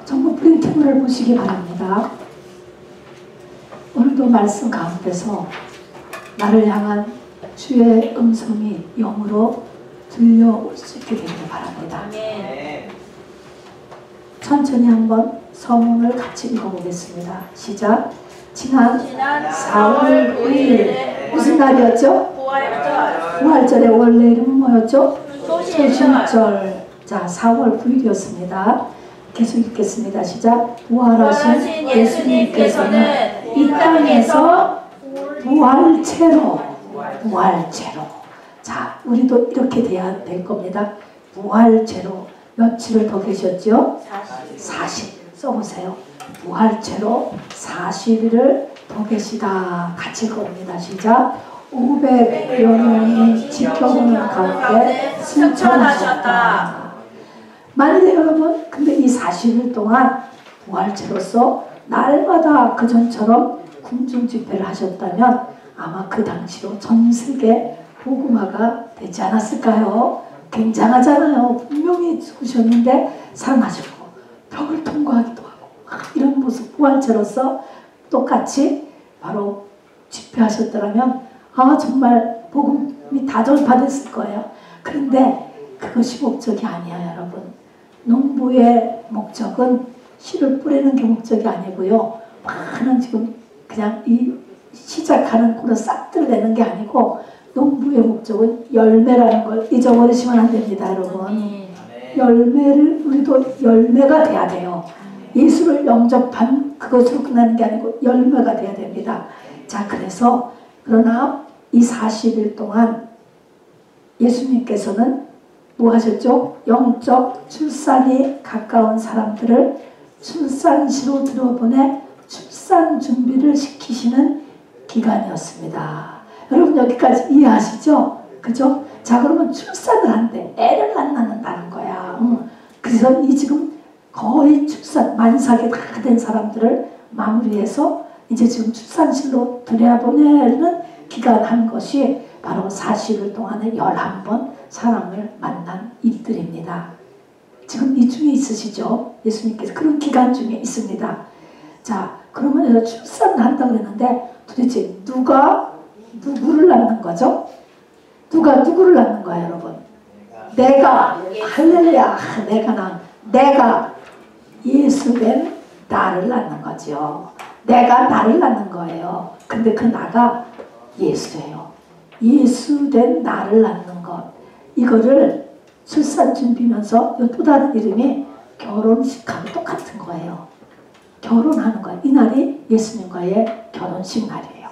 전부 프린트물을 보시기 바랍니다. 오늘도 말씀 가운데서 나를 향한 주의 음성이 영으로 들려올 수 있게 되기를 바랍니다. 천천히 한번 서문을 같이 읽어보겠습니다. 시작. 지난 4월 9일 무슨 날이었죠? 부활절의 원래 이름은 뭐였죠? 소신절. 자, 4월 9일이었습니다. 계속 읽겠습니다. 시작. 부활하신 예수님께서는 이 땅에서 부활체로. 자, 우리도 이렇게 돼야 될 겁니다. 부활체로. 며칠을 더 계셨죠? 40. 써보세요. 부활체로 40일을 더 계시다. 같이 읽어봅니다. 시작. 500여 명이 지켜보는 가운데 승천하셨다. 만일에 여러분, 근데 이 40일 동안 부활체로서 날마다 그전처럼 궁중 집회를 하셨다면 아마 그 당시로 전 세계 복음화가 되지 않았을까요? 굉장하잖아요. 분명히 죽으셨는데 살아나셨고 벽을 통과하기도 하고 이런 모습 부활체로서 똑같이 바로 집회하셨더라면 정말 복음이 다 전파됐을 거예요. 그런데 그것이 목적이 아니에요, 여러분. 농부의 목적은 씨를 뿌리는 게 목적이 아니고요. 많은 지금 그냥 이 시작하는 그런 싹들을 내는 게 아니고 농부의 목적은 열매라는 걸 잊어버리시면 안 됩니다, 여러분. 열매를 우리도 열매가 돼야 돼요. 예수를 영접한 그것으로 끝나는 게 아니고 열매가 돼야 됩니다. 자, 그래서 그러나 이 40일 동안 예수님께서는 뭐 하셨죠? 영적 출산이 가까운 사람들을 출산시로 들어보내 출산 준비를 시키시는 기간이었습니다. 여러분 여기까지 이해하시죠? 그죠? 자, 그러면 출산을 한대. 애를 안 낳는다는 거야. 그래서 이 지금 거의 출산 만삭이 다 된 사람들을 마무리해서 이제 지금 출산실로 들여보내는 기간 한 것이 바로 40일 동안에 11번 사람을 만난 일들입니다. 지금 이 중에 있으시죠? 예수님께서 그런 기간 중에 있습니다. 자, 그러면 출산을 한다고 그랬는데 도대체 누가 누구를 낳는 거죠? 누가 누구를 낳는 거야, 여러분? 내가 할렐루야, 내가 예수된 나를 낳는 거죠. 내가 나를 낳는 거예요. 근데 그 나가 예수예요. 예수된 나를 낳는 것. 이거를 출산 준비면서 또 다른 이름이 결혼식하고 똑같은 거예요. 결혼하는 거예요. 이 날이 예수님과의 결혼식 날이에요.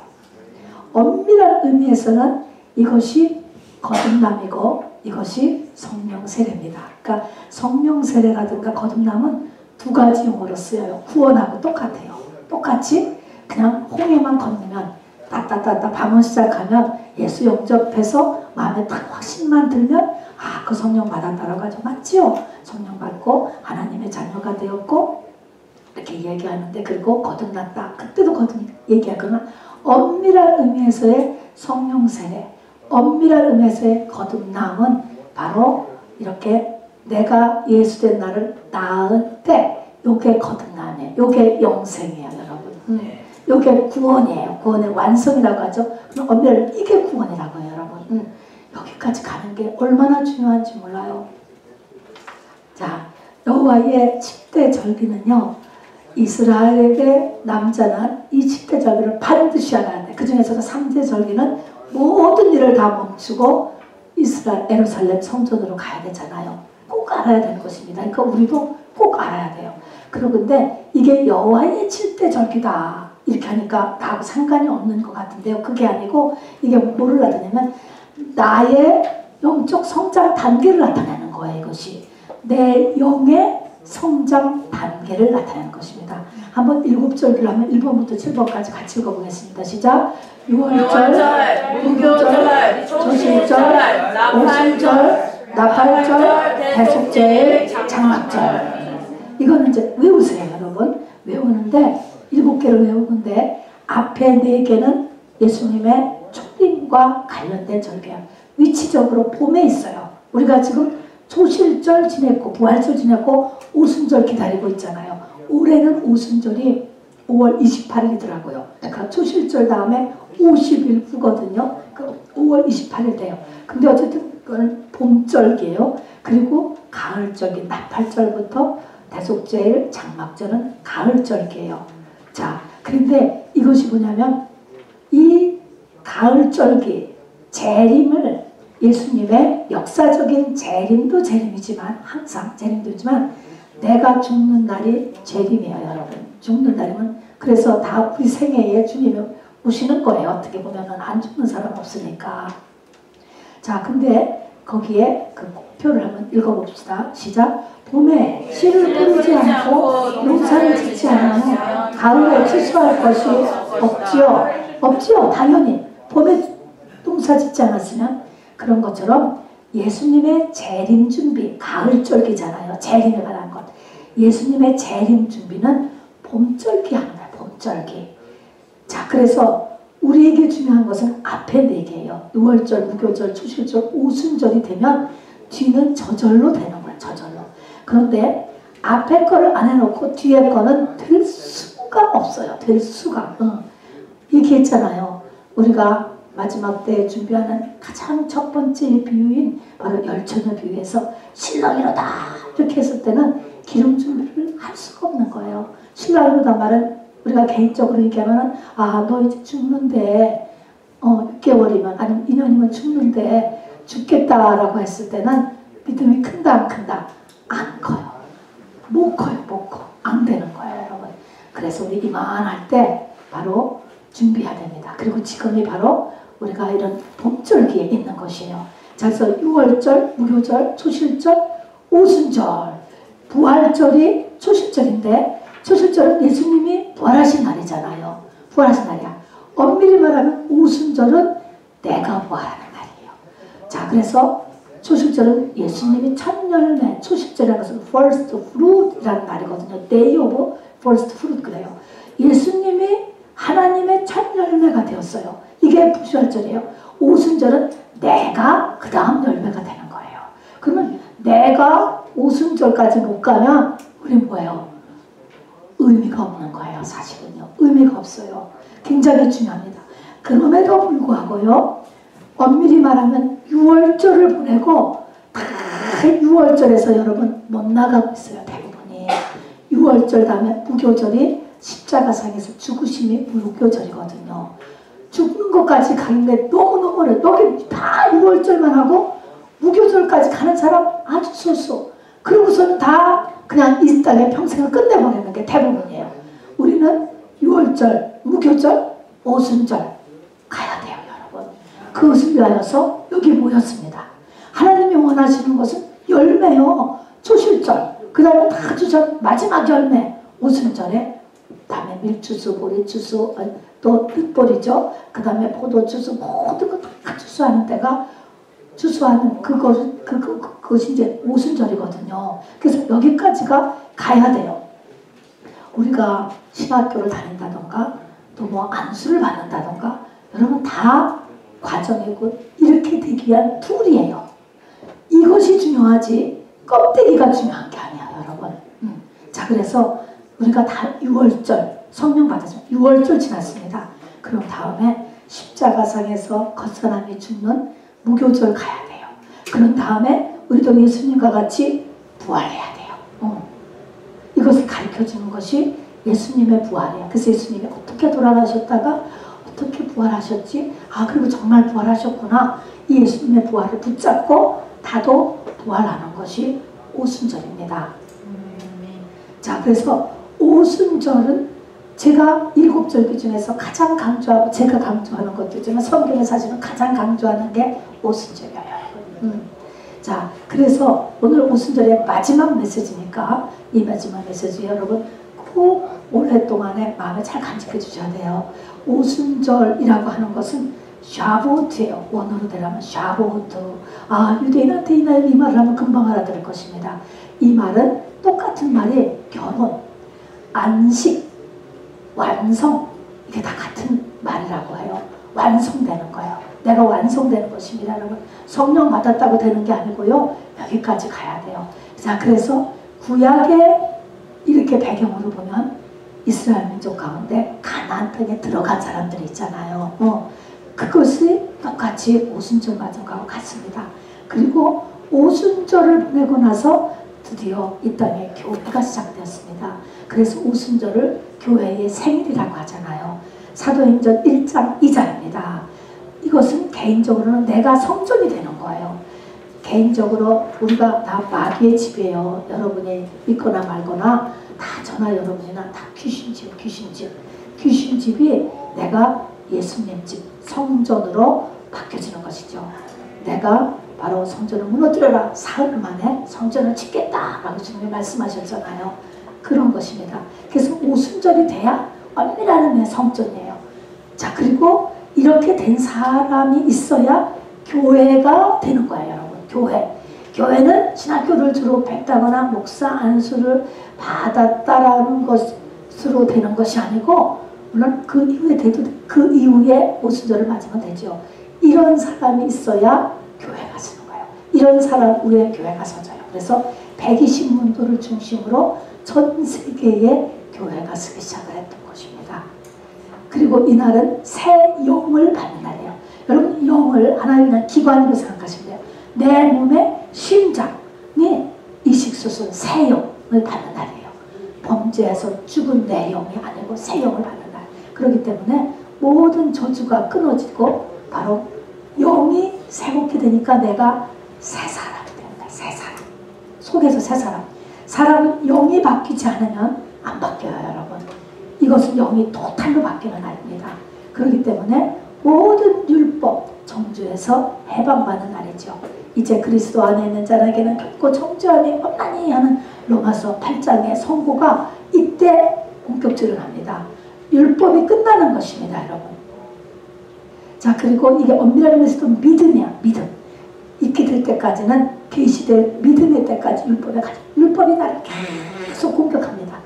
엄밀한 의미에서는 이것이 거듭남이고 이것이 성령 세례입니다. 그러니까 성령 세례라든가 거듭남은 두 가지 용어로 쓰여요. 구원하고 똑같아요. 똑같이 그냥 홍해만 건너면 따따따따 방언 시작하면 예수 영접해서 마음에 딱 확신만 들면 그 성령 받았다라고 하죠. 맞지요? 성령 받고 하나님의 자녀가 되었고 이렇게 얘기하는데 그리고 거듭났다. 그때도 거듭 얘기하거나 엄밀한 의미에서의 성령 세례, 엄밀한 의미에서의 거듭남은 바로 이렇게 내가 예수된 나를 낳을 때 요게 거듭남이에요. 요게 영생이에요, 여러분. 요게 구원이에요. 구원의 완성이라고 하죠. 그럼 엄밀히 이게 구원이라고 해요, 여러분. 여기까지 가는 게 얼마나 중요한지 몰라요. 자, 여호와의 10대 절기는요. 이스라엘의 남자는 이 10대 절기를 반드시 알아야 돼. 그 중에서도 3대 절기는 모든 일을 다 멈추고 이스라엘 예루살렘 성전으로 가야 되잖아요. 꼭 알아야 되는 것입니다. 그러니까 우리도 꼭 알아야 돼요. 그런데 이게 여호와의 7대 절기다 이렇게 하니까 나하고 상관이 없는 것 같은데요. 그게 아니고 이게 뭐를 나타내면 나의 영적 성장 단계를 나타내는 거예요. 이것이 내 영의 성장 단계를 나타내는 것입니다. 한번 7절기를 하면 1번부터 7번까지 같이 읽어보겠습니다. 시작. 6월절, 무교절, 조실절, 오실절, 나팔절, 대속절, 장막절. 이거는 이제 외우세요, 여러분. 외우는데 7개를 외우는데 앞에 4개는 예수님의 초림과 관련된 절기야. 위치적으로 봄에 있어요. 우리가 지금 초실절 지냈고 부활절 지냈고 오순절 기다리고 있잖아요. 올해는 오순절이 5월 28일이더라고요. 그러니까 초실절 다음에 50일 후거든요. 그러니까 5월 28일 돼요. 근데 어쨌든 그건 봄절기예요. 그리고 가을절기, 나팔절부터 대속제일, 장막절은 가을절기예요. 자, 그런데 이것이 뭐냐면 이 가을절기 재림을 예수님의 역사적인 재림도 재림이지만 항상 재림도지만 내가 죽는 날이 재림이에요, 여러분. 죽는 날이면 그래서 다 우리 생애에 주님이 오시는 거예요. 어떻게 보면은 안 죽는 사람 없으니까. 자, 근데 거기에 그 표를 한번 읽어봅시다. 시작. 봄에 씨를 뿌리지 않고 농사를 짓지 않으면 가을에 추수할 것이 없지요. 없지요. 당연히 봄에 농사 짓지 않았으면. 그런 것처럼 예수님의 재림 준비, 가을절기잖아요. 재림에 관한 것. 예수님의 재림 준비는 봄절기 하는 거예요. 봄절기. 자, 그래서 우리에게 중요한 것은 앞에 4개예요. 6월절, 무교절, 초실절, 오순절이 되면 뒤는 저절로 되는 거예요. 저절로. 그런데 앞에 거를 안 해놓고 뒤에 거는 될 수가 없어요. 될 수가. 얘기했잖아요. 우리가 마지막 때 준비하는 가장 첫 번째 비유인 바로 열처녀 비유에서 신랑이로다 이렇게 했을 때는 기름 준비를 할 수가 없는 거예요. 신랑이로다 말은 우리가 개인적으로 얘기하면 아, 너 이제 죽는데 6개월이면 아니면 2년이면 죽는데 죽겠다라고 했을 때는 믿음이 큰다 안 큰다? 안 커요. 못 커요. 못 커. 안 되는 거예요, 여러분. 그래서 우리 이만할 때 바로 준비해야 됩니다. 그리고 지금이 바로 우리가 이런 봄절기에 있는 것이에요. 자, 그래서 6월절, 무교절, 초실절, 오순절, 부활절이 초실절인데 초실절은 예수님이 부활하신 날이잖아요. 부활하신 날이야. 엄밀히 말하면 오순절은 내가 부활하는 날이에요. 자, 그래서 초실절은 예수님이 첫 열매, 초실절이라는 것은 first fruit이라는 날이거든요. Day of first fruit 그래요. 예수님이 하나님의 첫 열매가 되었어요. 이게 부활절이에요. 오순절은 내가 그 다음 열매가 되는 거예요. 그러면 내가 오순절까지 못 가면 우린 뭐예요? 의미가 없는 거예요. 사실은요. 의미가 없어요. 굉장히 중요합니다. 그럼에도 불구하고요. 엄밀히 말하면 6월절을 보내고 다 6월절에서 여러분 못 나가고 있어요. 대부분이. 6월절 다음에 무교절이 십자가상에서 죽으심이 무교절이거든요. 죽는 것까지 가는데 너무너무 어려워요. 여기 다 6월절만 하고 무교절까지 가는 사람 아주 소수. 그러고서는 다 그냥 이 땅에 평생을 끝내버리는 게 대부분이에요. 우리는 6월절, 무교절, 오순절 가야 돼요, 여러분. 그것을 위하여서 여기 모였습니다. 하나님이 원하시는 것은 열매요. 초실절, 그 다음에 다 주전 마지막 열매, 오순절에 다음에 밀주수, 보리주수, 또 흙보리죠. 그 다음에 포도주수, 모든 거 다 주수하는 때가 주수하는 그것이 이제 오순절이거든요. 그래서 여기까지가 가야 돼요. 우리가 신학교를 다닌다던가 또 뭐 안수를 받는다던가 여러분 다 과정이고 이렇게 되기 위한 툴이에요. 이것이 중요하지 껍데기가 중요한 게 아니야, 여러분. 자, 그래서 우리가 다 6월절 성령 받았죠. 6월절 지났습니다. 그럼 다음에 십자가상에서 겉사람이 죽는 무교절 가야 돼요. 그런 다음에 우리도 예수님과 같이 부활해야 돼요. 이것을 가르쳐주는 것이 예수님의 부활이에요. 그래서 예수님이 어떻게 돌아가셨다가 어떻게 부활하셨지? 아, 그리고 정말 부활하셨구나. 이 예수님의 부활을 붙잡고 다도 부활하는 것이 오순절입니다. 자, 그래서 오순절은 제가 7절기 중에서 가장 강조하고 제가 강조하는 것도 있지만 성경의 사실은 가장 강조하는 게 오순절이에요. 자, 그래서 오늘 오순절의 마지막 메시지니까 이 마지막 메시지 여러분 꼭 오랫동안에 마음에 잘 간직해 주셔야 돼요. 오순절이라고 하는 것은 샤보트예요. 원어로 대라면 샤보트. 아, 유대인한테 이 말을 하면 금방 알아들을 것입니다. 이 말은 똑같은 말이 결혼, 안식, 완성 이게 다 같은 말이라고 해요. 완성되는 거예요. 내가 완성되는 것입니다. 여러분, 성령 받았다고 되는 게 아니고요. 여기까지 가야 돼요. 자, 그래서 구약에 이렇게 배경으로 보면 이스라엘 민족 가운데 가나안 땅에 들어간 사람들이 있잖아요. 그것이 똑같이 오순절 마정하고 같습니다. 그리고 오순절을 보내고 나서 드디어 이 땅에 교회가 시작되었습니다. 그래서 오순절을 교회의 생일이라고 하잖아요. 사도행전 1장 2장입니다. 이것은 개인적으로는 내가 성전이 되는 거예요. 개인적으로 우리가 다 마귀의 집이에요. 여러분이 믿거나 말거나 다 저나 여러분이나 다 귀신집, 귀신집이 내가 예수님 집 성전으로 바뀌어지는 것이죠. 내가 바로 성전을 무너뜨려라. 사흘 만에 성전을 짓겠다라고 주님이 말씀하셨잖아요. 그런 것입니다. 그래서 오순절이 돼야 엄밀한 내 성전이에요. 자, 그리고 이렇게 된 사람이 있어야 교회가 되는 거예요, 여러분. 교회는 신학교를 졸업했다거나 목사 안수를 받았다라는 것으로 되는 것이 아니고, 물론 그 이후에 돼도 그 이후에 오순절을 맞으면 되죠. 이런 사람이 있어야 교회가 서는 거예요. 이런 사람 위에 교회가 서져요. 그래서 120문도를 중심으로 전 세계에 교회가 서기 시작을 했던 것입니다. 그리고 이날은 새 영을 받는 날이에요. 여러분, 영을 하나의 기관으로 생각하시면 돼요. 내 몸의 심장이 이식수술 새 영을 받는 날이에요. 범죄에서 죽은 내 영이 아니고 새 영을 받는 날. 그렇기 때문에 모든 저주가 끊어지고 바로 영이 새롭게 되니까 내가 새 사람이 됩니다. 새 사람. 속에서 새 사람. 사람은 영이 바뀌지 않으면 안 바뀌어요, 여러분. 이것은 영이 토탈로 바뀌는 날입니다. 그렇기 때문에 모든 율법 정죄에서 해방받는 날이죠. 이제 그리스도 안에 있는 자에게는 결코 정죄함이 없나니 하는 로마서 8장의 선고가 이때 본격적으로 합니다. 율법이 끝나는 것입니다, 여러분. 자, 그리고 이게 엄밀하게 해서 믿음이야, 믿음. 있게 될 때까지는 계시될 믿음의 때까지 율법이 나를 계속 공격합니다.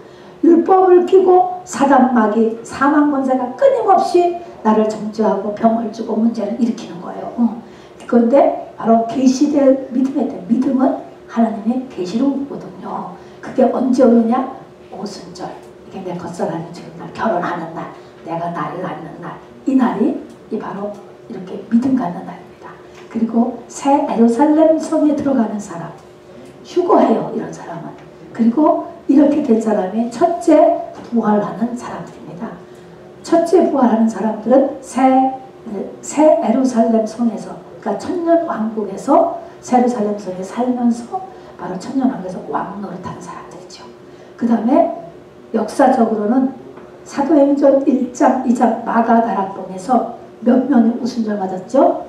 율법을 끼고 사단 마귀 사망 권세가 끊임없이 나를 정죄하고 병을 주고 문제를 일으키는 거예요. 그런데 바로 계시될 믿음의 때, 믿음은 하나님의 계시로 오거든요. 그게 언제 오느냐? 오순절. 이게 내 겉사람이 지금 날 결혼하는 날, 내가 나를 낳는 날, 이 날이 바로 이렇게 믿음 갖는 날입니다. 그리고 새 예루살렘 성에 들어가는 사람, 휴거해요, 이런 사람은. 그리고 이렇게 된 사람이 첫째 부활하는 사람들입니다. 첫째 부활하는 사람들은 새 예루살렘 성에서, 그러니까 천년 왕국에서 새 예루살렘 성에 살면서 바로 천년 왕국에서 왕 노릇하는 사람들이죠. 그 다음에 역사적으로는 사도행전 1장, 2장 마가다락방에서 몇 명이 오순절 맞았죠?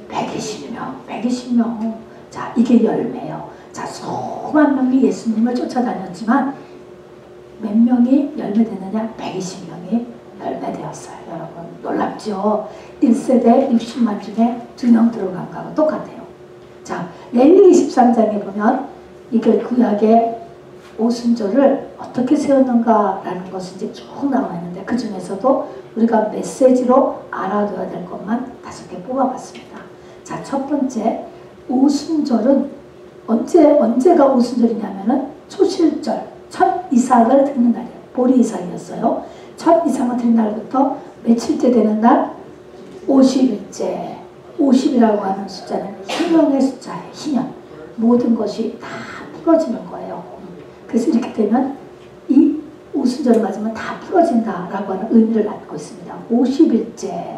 120명. 자, 이게 열매예요. 자, 수만 명이 예수님을 쫓아다녔지만 몇 명이 열매되느냐? 120명이 열매되었어요. 여러분, 놀랍죠? 1세대 60만 중에 2명 들어간 거하고 똑같아요. 자, 레위기 13장에 보면 이게 구약의 오순절을 어떻게 세웠는가라는 것이 이제 쭉 나와 있는데, 그 중에서도 우리가 메시지로 알아둬야 될 것만 5개 뽑아봤습니다. 자, 첫 번째, 오순절은 언제가 오순절이냐면은 초실절, 첫 이삭을 드리는 날이에요. 보리 이삭이었어요. 첫 이삭을 드린 날부터 며칠째 되는 날? 50일째. 50이라고 하는 숫자는 희년의 숫자예요. 희년. 모든 것이 다 풀어지는 거예요. 그래서 이렇게 되면 이 오순절을 맞으면 다 풀어진다라고 하는 의미를 갖고 있습니다. 50일째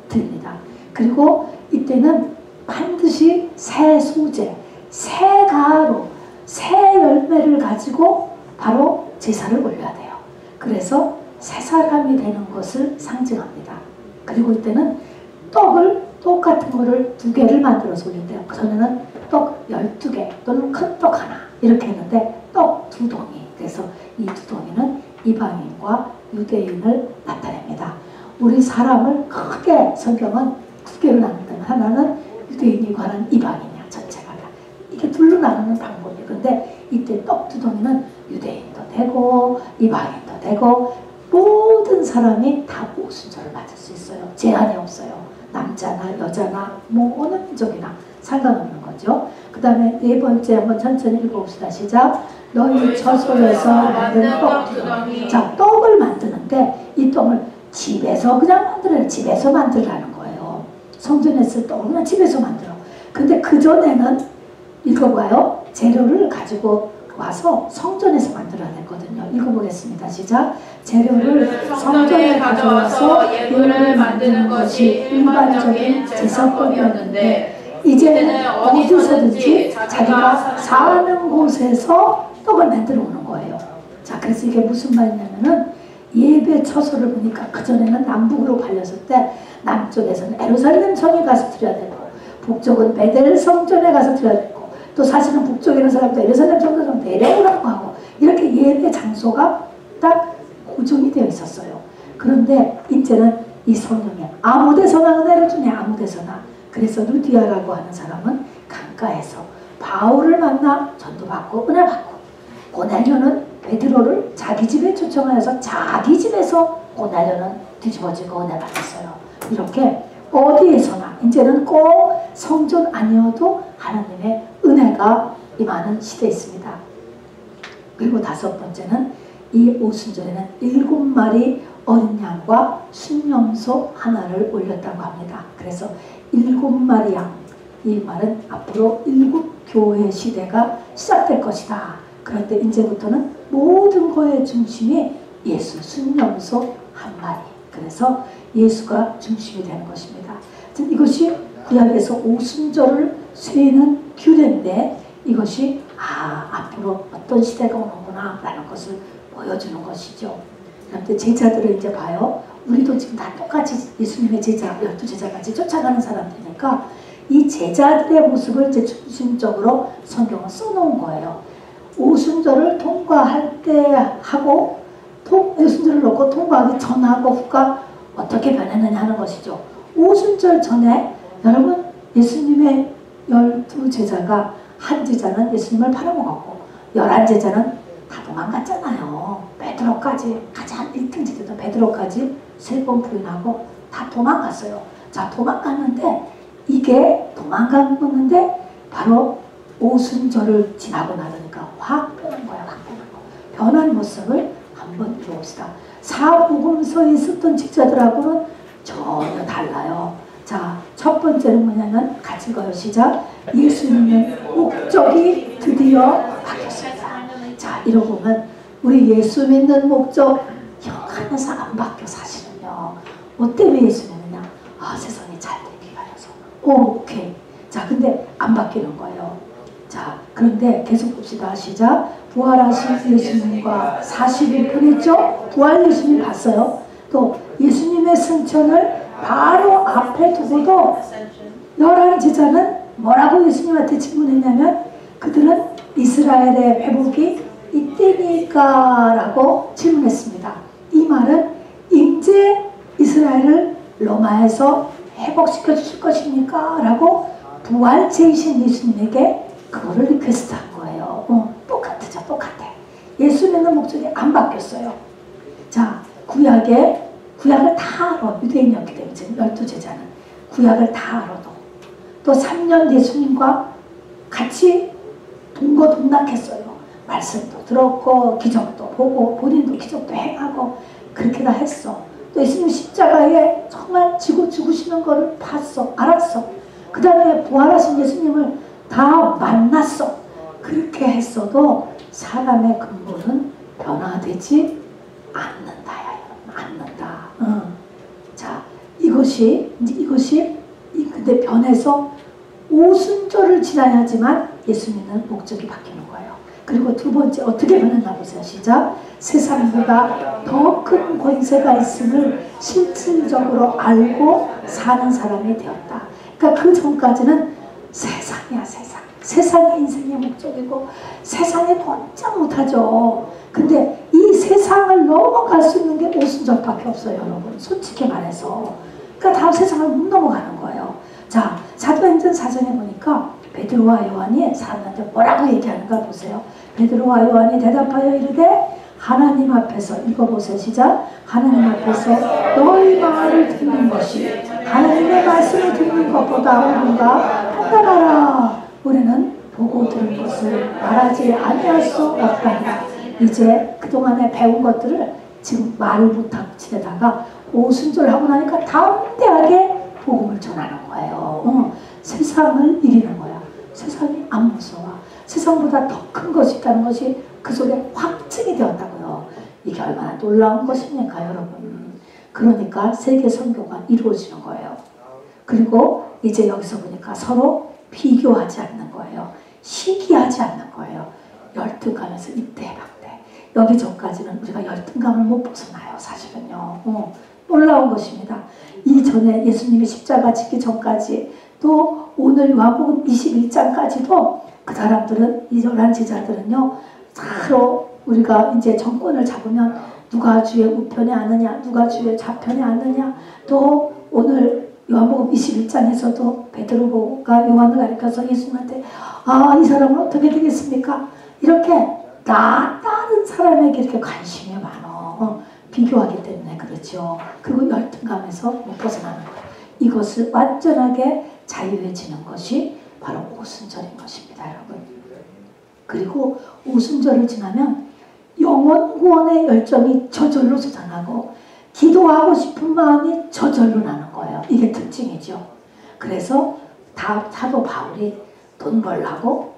드립니다. 그리고 이때는 반드시 새 소재, 새 가루, 새 열매를 가지고 바로 제사를 올려야 돼요. 그래서 새 사람이 되는 것을 상징합니다. 그리고 이때는 똑같은 거를 2개를 만들어서 올린대요. 전에는 떡 12개 또는 큰 떡 하나 이렇게 했는데 떡 2덩이. 그래서 이 2덩이는 이방인과 유대인을 나타냅니다. 우리 사람을 크게 성경은 2개로 나눈다면 하나는 유대인이 관한 이방인이야, 전체가. 이게 둘로 나누는 방법이에요. 근데 이때 떡 2덩이는 유대인도 되고 이방인도 되고 모든 사람이 다 오순절을 맞을 수 있어요. 제한이 없어요. 남자나 여자나 뭐 어느 민족이나 상관없는 거죠. 그 다음에 네 번째 한번 천천히 읽어봅시다. 시작. 너희 처소에서 만든 떡. 자, 떡을 만드는데 이 떡을 집에서 그냥 만들어요. 집에서 만들라는 거예요. 성전에 쓸 떡을 그냥 집에서 만들어. 근데 그전에는 읽어봐요. 재료를 가지고 와서 성전에서 만들어야 되거든요. 읽어보겠습니다. 시작. 재료를 성전에 가져와서 예물을 만드는 것이 일반적인 제사법이었는데 이제는 어디서든지 자기가 사는 곳에서 떡을 만들어 오는 거예요. 자, 그래서 이게 무슨 말이냐면은 예배 처소를 보니까 그전에는 남북으로 갈렸을 때 남쪽에서는 예루살렘 성에 가서 드려야 되고 북쪽은 베델 성전에 가서 드려야 되고 또 사실은 북쪽에 있는 사람도 예루살렘 성전을 내려오라고 하고 이렇게 예배 장소가 딱 고정이 되어 있었어요. 그런데 이제는 이 성령이 아무 데서나 은혜를 주네. 아무 데서나. 그래서 루디아라고 하는 사람은 강가에서 바울을 만나 전도받고 은혜 받고 고넬료는 베드로를 자기 집에 초청하여서 자기 집에서 고넬료는 뒤집어지고 은혜 받았어요. 이렇게 어디에서나 이제는 꼭 성전 아니어도 하나님의 은혜가 임하는 시대에 있습니다. 그리고 다섯 번째는 이 오순절에는 7마리 어린 양과 순염소 하나를 올렸다고 합니다. 그래서 7마리 양, 이 말은 앞으로 7교회 시대가 시작될 것이다. 그런데 이제부터는 모든 거의 중심이 예수, 순염소 한 마리. 그래서 예수가 중심이 되는 것입니다. 이것이 구약에서 오순절을 세는 규례인데 이것이 앞으로 어떤 시대가 오는구나 라는 것을 보여주는 것이죠. 그런데 제자들을 이제 봐요. 우리도 지금 다 똑같이 예수님의 제자, 12제자같이 쫓아가는 사람들이니까 이 제자들의 모습을 이제 중심적으로 성경은 써놓은 거예요. 오순절을 통과할 때 하고 오순절을 놓고 통과하기 전하고 후가 어떻게 변했느냐 하는 것이죠. 오순절 전에 여러분 예수님의 12제자가 한 제자는 예수님을 팔아먹었고 11제자는 다 도망갔잖아요. 베드로까지 가장 1등 제자도 베드로까지 3번 부인하고 다 도망갔어요. 자, 도망갔는데 이게 도망갔는데 바로 오순절을 지나고 나니까 확 변한 거야. 확 변한 거. 변한 모습을 한번 읽어봅시다. 사복음서에 있었던 직자들하고는 전혀 달라요. 자, 첫 번째는 뭐냐면 같이 읽어요. 시작. 예수님의 목적이 드디어 바뀌었습니다. 자, 이러고 보면 우리 예수 믿는 목적 영안에서 안 바뀌어. 사실은요. 뭐 때문에 예수 믿느냐? 세상이 잘 되기 위해서. 오케이. 자, 근데 안 바뀌는 거예요. 자, 그런데 계속 봅시다. 시작. 부활하신 예수님과 40일 보냈죠? 부활 예수님 봤어요. 또 예수님의 승천을 바로 앞에 두고도 11제자는 뭐라고 예수님한테 질문했냐면 그들은 이스라엘의 회복이 이때니까 라고 질문했습니다. 이 말은 이제 이스라엘을 로마에서 회복시켜 주실 것입니까? 라고 부활체이신 예수님에게 그거를 리퀘스트한 거예요. 똑같죠. 똑같아. 예수 믿는 목적이 안 바뀌었어요. 자, 구약을 다 알아. 유대인이었기 때문에 12제자는 구약을 다 알아도 또 3년 예수님과 같이 동거동락했어요. 말씀도 들었고 기적도 보고 본인도 기적도 행하고 그렇게 다 했어. 또 예수님 십자가에 정말 지고 죽으시는 거를 봤어. 알았어. 그 다음에 부활하신 예수님을 다 만났어. 그렇게 했어도 사람의 근본은 변화되지 않는다야. 않는다. 자, 이것이 근데 변해서 오순절을 지나야지만 예수 믿는 목적이 바뀌는 거예요. 그리고 두 번째 어떻게 변했나 보세요. 시작. 세상보다 더 큰 권세가 있음을 실질적으로 알고 사는 사람이 되었다. 그러니까 그 전까지는 세상이야. 세상이 인생의 목적이고 세상에 꼼짝 못하죠. 근데 이 세상을 넘어갈 수 있는 게 오순절밖에 없어요. 여러분. 솔직히 말해서. 그러니까 다음 세상을 못 넘어가는 거예요. 자, 사도행전 4장에 보니까 베드로와 요한이 사람한테 뭐라고 얘기하는가 보세요. 베드로와 요한이 대답하여 이르되 하나님 앞에서 읽어보세요. 시작. 하나님 앞에서 너희 말을 듣는 것이 하나님의 말씀을 듣는 것보다 옳은가 판단하라. 우리는 보고 들은 것을 말하지 아니할 수 없다. 이제 그동안에 배운 것들을 지금 말을 못하고 지내다가 오순절 하고 나니까 담대하게 복음을 전하는 거예요. 세상을 이기는 거야. 세상이 안 무서워. 세상보다 더 큰 것이 있다는 것이 그 속에 확증이 되었다고요. 이게 얼마나 놀라운 것입니까, 여러분. 그러니까 세계 선교가 이루어지는 거예요. 그리고 이제 여기서 보니까 서로 비교하지 않는 거예요. 시기하지 않는 거예요. 열등감에서 이때박대. 여기 전까지는 우리가 열등감을 못 벗어나요. 사실은요. 놀라운 것입니다. 이전에 예수님이 십자가 지기 전까지 또 오늘 요한복음 21장까지도 그 사람들은 이 열한 제자들은요. 서로 우리가 이제 정권을 잡으면 누가 주의 우편에 앉느냐 누가 주의 좌편에 앉느냐 또 오늘 요한복음 21장에서도 베드로가 요한을 가리켜서 예수님한테 이 사람은 어떻게 되겠습니까? 이렇게 다른 사람에게 이렇게 관심이 많아. 비교하기 때문에 그렇죠. 그리고 열등감에서 못 벗어나는 거예요. 이것을 완전하게 자유해지는 것이 바로 오순절인 것입니다, 여러분. 그리고 오순절을 지나면 영혼 구원의 열정이 저절로 솟아나고 기도하고 싶은 마음이 저절로 나는 거예요. 이게 특징이죠. 그래서 사도 바울이 돈 벌라고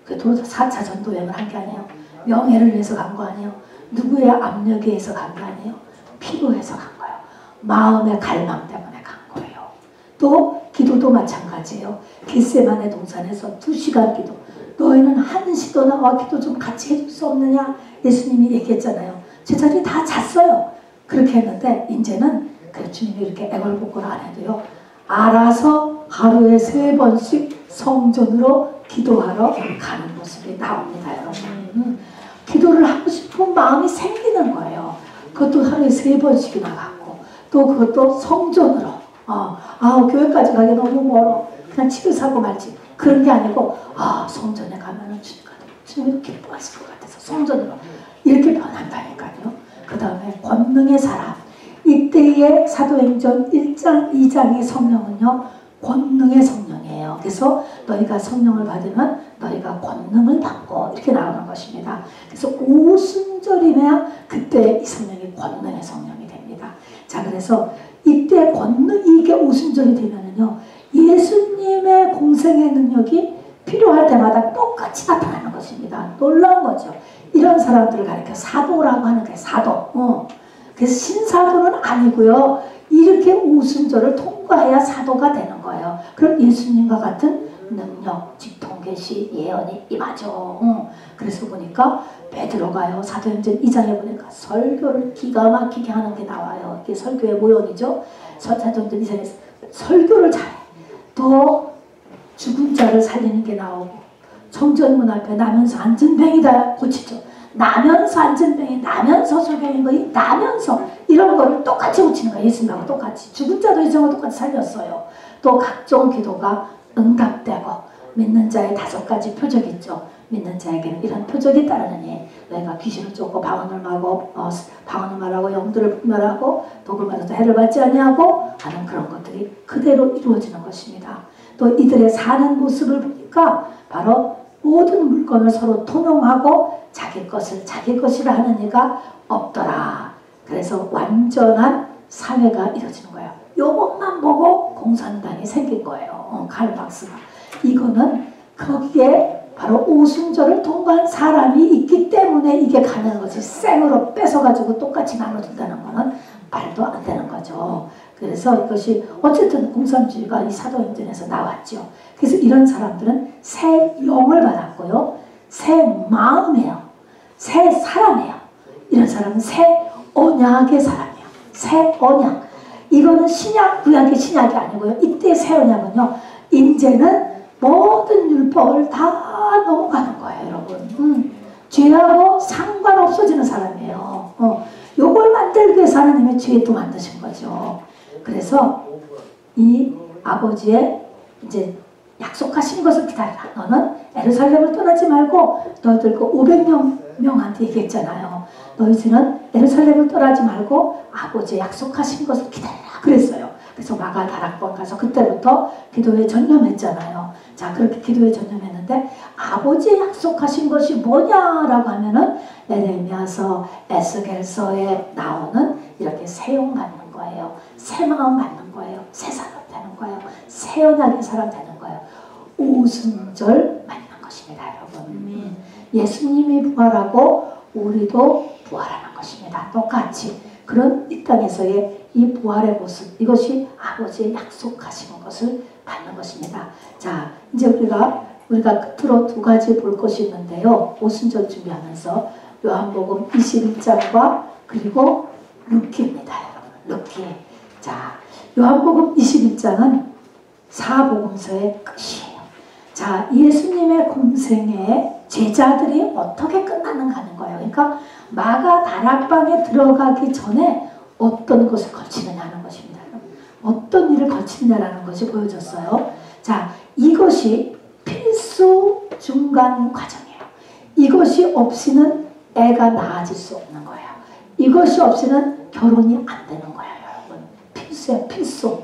4차 전도여행을 한 게 아니에요. 명예를 위해서 간 거 아니에요. 누구의 압력에 의해서 간 거 아니에요. 필요해서 간 거예요. 마음의 갈망 때문에 간 거예요. 또 기도도 마찬가지예요. 겟세마네 동산에서 2시간 기도. 너희는 1시도 나와 기도 좀 같이 해줄 수 없느냐? 예수님이 얘기했잖아요. 제자들이 다 잤어요. 그렇게 했는데 이제는 주님이 이렇게 애걸복걸 안 해도요. 알아서 하루에 3번씩 성전으로 기도하러 가는 모습이 나옵니다, 여러분. 기도를 하고 싶은 마음이 생기는 거예요. 그것도 하루에 3번씩이나 가고 또 그것도 성전으로 교회까지 가기 너무 멀어. 그냥 집에서 하고 말지. 그런 게 아니고 성전에 가면은 주님이 기뻐하실 것 같아서 성전으로 이렇게 변한다니까요. 그 다음에 권능의 사람. 이때의 사도행전 1장 2장의 성령은요. 권능의 성령이에요. 그래서 너희가 성령을 받으면 너희가 권능을 받고 이렇게 나오는 것입니다. 그래서 오순절이면 그때 이 성령이 권능의 성령이 됩니다. 자, 그래서 이때 이게 오순절이 되면은요. 예수님의 공생의 능력이 필요할 때마다 똑같이 나타나는 것입니다. 놀라운 거죠. 이런 사람들을 가리켜 사도라고 하는 게 사도. 그래서 신사도는 아니고요. 이렇게 오순절을 통과해야 사도가 되는 거예요. 그럼 예수님과 같은 능력, 직통, 계시, 예언이 임하죠. 그래서 보니까 베드로가요. 사도행전 2장에 보니까 설교를 기가 막히게 하는 게 나와요. 이게 설교의 모형이죠. 사도행전 2장에서 설교를 잘해. 또 죽은 자를 살리는 게 나오고 성전문 앞에 나면서 앉은뱅이다 고치죠. 나면서 앉은뱅이, 나면서 소경인 거, 나면서 이런 거를 똑같이 고치는 거예요. 예수님하고 똑같이. 죽은 자도 이정을 똑같이 살렸어요. 또 각종 기도가 응답되고 믿는 자의 5가지 표적이 있죠. 믿는 자에게는 이런 표적이 따르느니 너희가 귀신을 쫓고 방언을 말하고 영들을 분별하고 독을 말해서 해를 받지 아니하고 하는 그런 것들이 그대로 이루어지는 것입니다. 또 이들의 사는 모습을 보니까 바로 모든 물건을 서로 통용하고 자기 것을 자기 것이라 하는 이가 없더라. 그래서 완전한 사회가 이루어지는 거예요. 요것만 보고 공산당이 생긴 거예요. 칼 막스가. 이거는 거기에 바로 오순절을 통과한 사람이 있기 때문에 이게 가능한 거지. 생으로 뺏어가지고 똑같이 나눠준다는 거는 말도 안 되는 거죠. 그래서 이것이 어쨌든 공산주의가 이 사도행전에서 나왔죠. 그래서 이런 사람들은 새 영을 받았고요. 새 마음이에요. 새 사람이에요. 이런 사람은 새 언약의 사람이에요. 새 언약. 이거는 신약, 구약의 신약이 아니고요. 이때 새 언약은요. 이제는 모든 율법을 다 넘어가는 거예요, 여러분. 죄하고 상관없어지는 사람이에요. 요걸 만들기 위해서 하나님의 죄도 만드신 거죠. 그래서 이 아버지의 이제 약속하신 것을 기다리라. 너는 예루살렘을 떠나지 말고 너희들 그 500명한테 얘기했잖아요. 너희들은 예루살렘을 떠나지 말고 아버지의 약속하신 것을 기다리라. 그랬어요. 그래서 마가 다락방 가서 그때부터 기도에 전념했잖아요. 자, 그렇게 기도에 전념했는데 아버지 약속하신 것이 뭐냐라고 하면은 에레미야서, 에스겔서에 나오는 이렇게 새 영 받는 거예요. 새 마음 받는 거예요. 새 사람 되는 거예요. 새 언약의 사람 되는 거예요. 오순절 맞는 것입니다, 여러분. 예수님이 부활하고 우리도 부활하는 것입니다. 똑같이. 그런 이 땅에서의 이 부활의 모습, 이것이 아버지의 약속하시는 것을 받는 것입니다. 자, 이제 우리가 끝으로 두 가지 볼 것이 있는데요. 오순절 준비하면서 요한복음 21장과 그리고 룻기입니다, 여러분. 룻기. 자, 요한복음 21장은 사복음서의 끝이에요. 자, 예수님의 공생에 제자들이 어떻게 끝나는가 하는 거예요. 그러니까 마가 다락방에 들어가기 전에 어떤 것을 거치느냐 하는 것입니다. 어떤 일을 거치느냐라는 것이 보여졌어요. 자, 이것이 필수 중간 과정이에요. 이것이 없이는 애가 낳아질 수 없는 거예요. 이것이 없이는 결혼이 안 되는 거예요, 여러분. 필수야, 필수.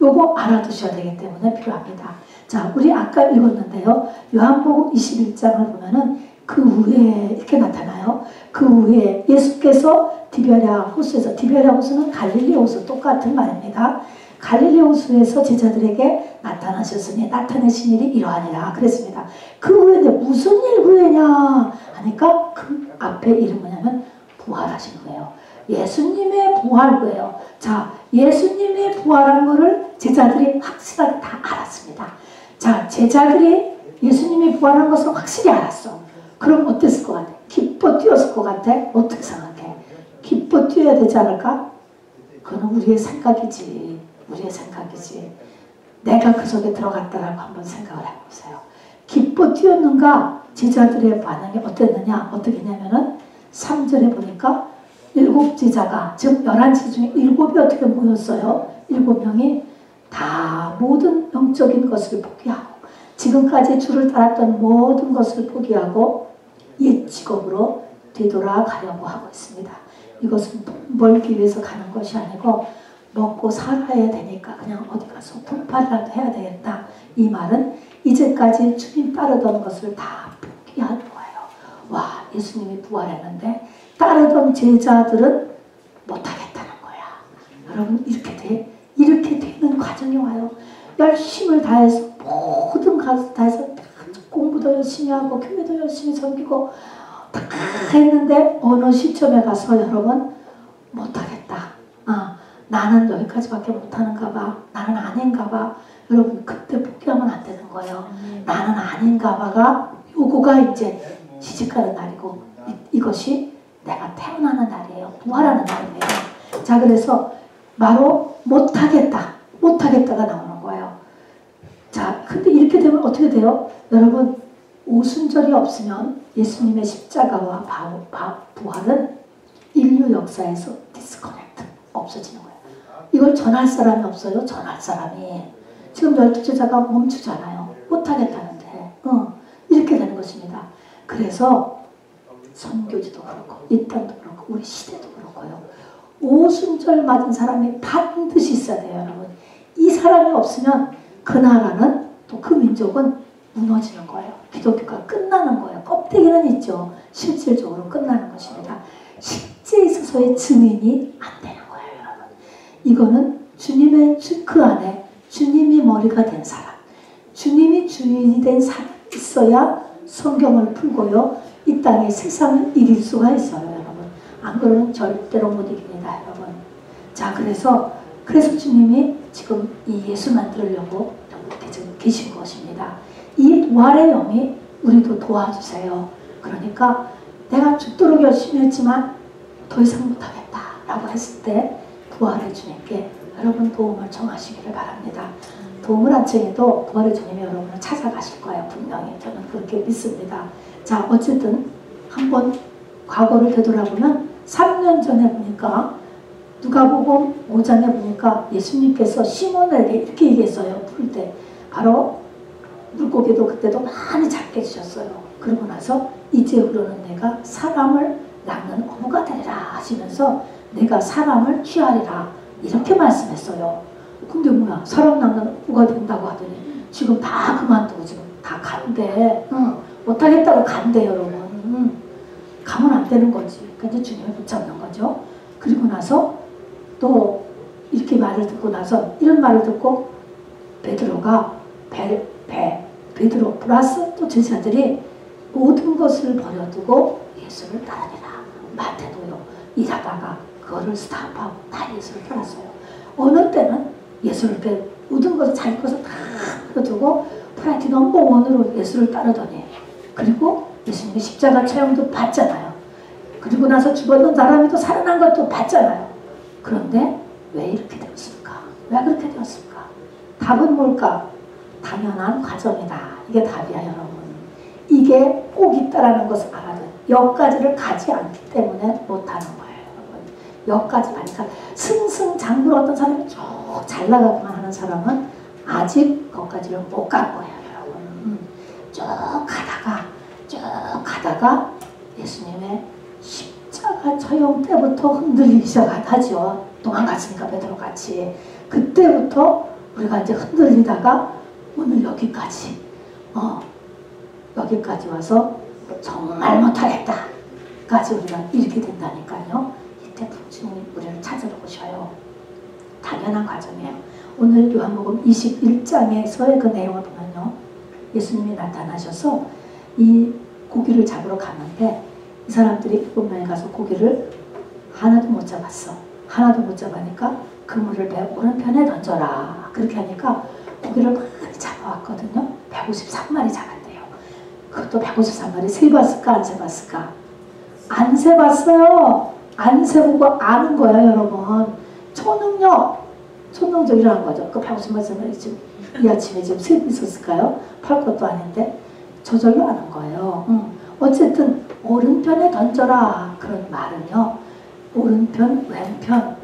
요거 알아두셔야 되기 때문에 필요합니다. 자, 우리 아까 읽었는데요. 요한복음 21장을 보면은 그 후에 이렇게 나타나요. 그 후에 예수께서 디베랴 호수에서, 디베랴 호수는 갈릴리 호수 똑같은 말입니다. 갈릴리 호수에서 제자들에게 나타나셨으니 나타내신 일이 이러하니라 그랬습니다. 그 후에 무슨 일 후에냐 하니까 그 앞에 이름 뭐냐면 부활하신 거예요. 예수님의 부활 후에요. 자, 예수님이 부활한 것을 제자들이 확실하게 다 알았습니다. 자, 제자들이 예수님이 부활한 것을 확실히 알았어. 그럼 어땠을 것 같아? 기뻐 뛰었을 것 같아? 어떻게 생각해? 기뻐 뛰어야 되지 않을까? 그건 우리의 생각이지. 우리의 생각이지. 내가 그 속에 들어갔다라고 한번 생각을 해보세요. 기뻐 뛰었는가? 제자들의 반응이 어땠느냐? 어떻게 했냐면은 3절에 보니까 7 제자가, 즉 11제 중에 7이 어떻게 모였어요? 7명이 다 모든 영적인 것을 포기하고 지금까지 주를 따랐던 모든 것을 포기하고 옛 직업으로 되돌아가려고 하고 있습니다. 이것은 돈 벌기 위해서 가는 것이 아니고 먹고 살아야 되니까 그냥 어디 가서 돈팔이라도 해야 되겠다. 이 말은 이제까지 주님 따르던 것을 다 포기하는 거예요. 와, 예수님이 부활했는데 따르던 제자들은 못하겠다는 거야. 여러분, 이렇게 되는 과정이 와요. 열심을 다해서 모든 것을 다해서 공부도 열심히 하고 교회도 열심히 섬기고 다 했는데 어느 시점에 가서 여러분 못하겠다. 나는 여기까지밖에 못하는가 봐. 나는 아닌가 봐. 여러분, 그때 포기하면 안 되는 거예요. 나는 아닌가 봐가 요거가 이제 시집가는 날이고 이것이 내가 태어나는 날이에요. 부활하는 날이에요. 자, 그래서 바로 못하겠다가 나오는 거예요. 자, 근데 이렇게 되면 어떻게 돼요? 여러분, 오순절이 없으면 예수님의 십자가와 부활은 인류 역사에서 디스커넥트, 없어지는 거예요. 이걸 전할 사람이 없어요. 전할 사람이. 지금 12제자가 멈추잖아요. 못하겠다는데. 이렇게 되는 것입니다. 그래서 선교지도 그렇고 이 땅도 그렇고 우리 시대도 그렇고요. 오순절 맞은 사람이 반드시 있어야 돼요, 여러분. 이 사람이 없으면 그 나라는 또 그 민족은 무너지는 거예요. 기독교가 끝나는 거예요. 껍데기는 있죠. 실질적으로 끝나는 것입니다. 실제 있어서의 증인이 안 되는 거예요, 여러분. 이거는 주님의 그 안에 주님이 머리가 된 사람, 주님이 주인이 된 사람이 있어야 성경을 풀고요. 이 땅에 세상을 이길 수가 있어요, 여러분. 안 그러면 절대로 못 이깁니다, 여러분. 자, 그래서 주님이 지금 이 예수 만들려고 이렇게 지금 계신 것입니다. 이 부활의 영이 우리도 도와주세요. 그러니까 내가 죽도록 열심히 했지만 더 이상 못하겠다 라고 했을 때 부활의 주님께 여러분 도움을 청하시기를 바랍니다. 도움을 안 청해도 부활의 주님이 여러분을 찾아가실 거예요. 분명히 저는 그렇게 믿습니다. 자, 어쨌든 한번 과거를 되돌아보면 3년 전에 보니까 누가복음 5장에 보니까 예수님께서 시몬에게 이렇게 얘기했어요. 부를 때 바로 물고기도 그때도 많이 잡게 해주셨어요. 그러고 나서 이제부로는 내가 사람을 낳는 어부가 되리라 하시면서 내가 사람을 취하리라 이렇게 말씀했어요. 근데 뭐야, 살아남는 후가 된다고 하더니 지금 다 그만두고 지금 다 간대. 못하겠다고 간대, 여러분. 가면 안 되는 거지. 그러니까 주님을 붙잡는 거죠. 그리고 나서 또 이렇게 말을 듣고 나서 이런 말을 듣고 베드로가 베드로 플러스 또 제자들이 모든 것을 버려두고 예수를 따르니라. 마태도요. 일하다가 그거를 스탑하고 다 예수를 따랐어요. 어느 때는 예수를 모든 것을 자기 것을 다 버려두고 프라이티 넘버원으로 예수를 따르더니 그리고 예수님이 십자가 체험도 봤잖아요. 그리고 나서 죽었던 사람이 또 살아난 것도 봤잖아요. 그런데 왜 이렇게 되었을까? 왜 그렇게 되었을까? 답은 뭘까? 당연한 과정이다. 이게 답이야, 여러분. 이게 꼭 있다라는 것을 알아야 돼. 여기까지를 가지 않기 때문에 못하는 거예요, 여러분. 여기까지 가니까 승승장구로 어떤 사람이 쭉 잘 나가기만 하는 사람은 아직 거기까지를 못 갈 거예요, 여러분. 쭉 가다가 예수님의 십자가 처형 때부터 흔들리기 시작하죠. 도망갔으니까 베드로같이. 그때부터 우리가 이제 흔들리다가 오늘 여기까지 여기까지 와서 정말 못하겠다까지 우리가 이렇게 된다니까요. 이때 주님이 우리를 찾으러 오셔요. 당연한 과정이에요. 오늘 요한복음 21장에서의 그 내용을 보면요. 예수님이 나타나셔서 이 고기를 잡으러 가는데 이 사람들이 7명이 가서 고기를 하나도 못 잡았어. 하나도 못 잡으니까 그물을 배 오른편에 던져라. 그렇게 하니까 고기를 많이 잡아왔거든요. 153마리 잡았대요. 그것도 153마리 세봤을까 안 세봤을까? 안 세봤어요. 안 세보고 아는 거야, 여러분. 초능력이라는 거죠. 그 150마리 지금 이 아침에 지금 세고 있었을까요? 팔 것도 아닌데 저절로 아는 거예요. 어쨌든 오른편에 던져라. 그런 말은요. 오른편, 왼편,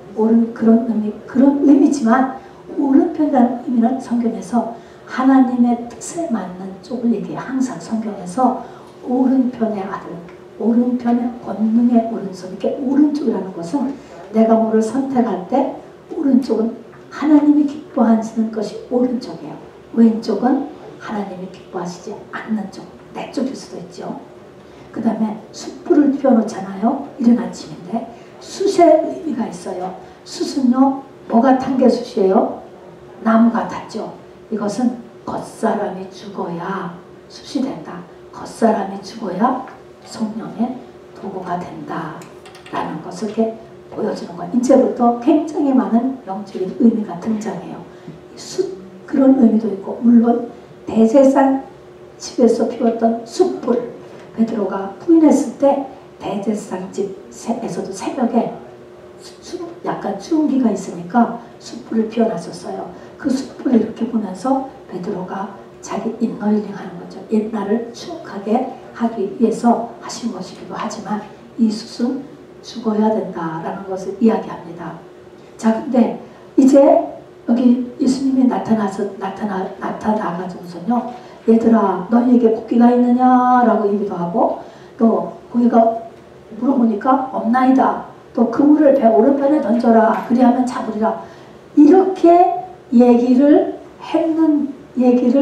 그런 의미지만 오른편이라는 의미는 성경에서 하나님의 뜻에 맞는 쪽을 얘기해요. 항상 성경에서 오른편의 아들, 오른편의 권능의 오른손, 이렇게 오른쪽이라는 것은 내가 뭐를 선택할 때 오른쪽은 하나님이 기뻐하시는 것이 오른쪽이에요. 왼쪽은 하나님이 기뻐하시지 않는 쪽, 내 쪽일 수도 있죠. 그 다음에 숯불을 피워놓잖아요. 이른 아침인데 숯의 의미가 있어요. 숯은요, 뭐가 탄 게 숯이에요? 나무가 탔죠. 이것은 겉사람이 죽어야 숯이 된다. 겉사람이 죽어야 성령의 도구가 된다. 라는 것을 이렇게 보여주는 거예요. 이제부터 굉장히 많은 영적인 의미가 등장해요. 숯, 그런 의미도 있고, 물론 대제사장 집에서 피웠던 숯불, 베드로가 부인했을 때 대제사장 집에서도 새벽에 약간 추운기가 있으니까 숯불을 피워놨었어요. 그 숯불을 이렇게 보면서 베드로가 자기 인너일링 하는 거죠. 옛날을 추억하게 하기 위해서 하신 것이기도 하지만 이 숯은 죽어야 된다라는 것을 이야기합니다. 자, 근데 이제 여기 예수님이 나타나가지고서요, 얘들아 너희에게 고기가 있느냐라고 얘기도 하고, 또 고기가 물어보니까 없나이다. 또 그물을 배 오른편에 던져라. 그리하면 잡으리라. 이렇게 얘기를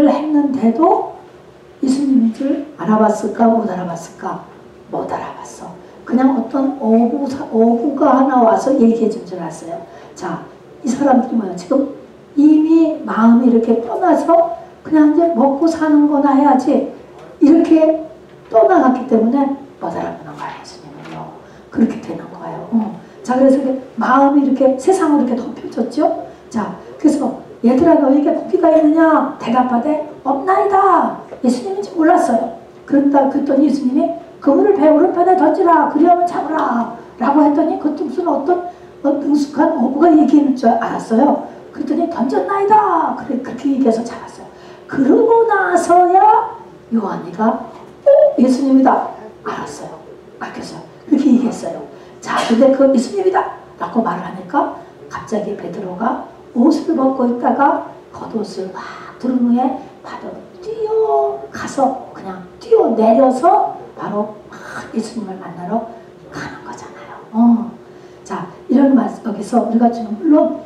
했는데도 예수님인 줄 알아봤을까? 못 알아봤을까? 못 알아봤어. 그냥 어떤 어부가 하나 와서 얘기해 준 줄 알았어요. 자, 이 사람들이 뭐야? 지금 이미 마음이 이렇게 떠나서 그냥 이제 먹고 사는 거나 해야지 이렇게 떠나갔기 때문에 못 알아보는 거예요. 예수님은요. 그렇게 되는 거예요. 자, 그래서 마음이 이렇게 세상으로 이렇게 덮여졌죠. 자, 그래서 얘들아 너에게 고기가 있느냐? 대답하되 없나이다. 예수님인지 몰랐어요. 그랬더니 예수님이 그물을 배 오른편에 던지라. 그리하면 잡으라. 라고 했더니 그것도 무슨 어떤 능숙한 어부가 얘기하는 줄 알았어요. 그랬더니 던졌나이다. 그렇게 얘기해서 잡았어요. 그러고 나서야 요한이가 예수님이다. 알았어요. 알겠어요. 그렇게 얘기했어요. 자, 근데 그 예수님이다. 라고 말을 하니까 갑자기 베드로가 옷을 벗고 있다가 겉옷을 막 두른 후에 바로 뛰어가서 그냥 뛰어내려서 바로 막 예수님을 만나러 가는 거잖아요. 자, 이런 말 여기서 우리가 지금 물론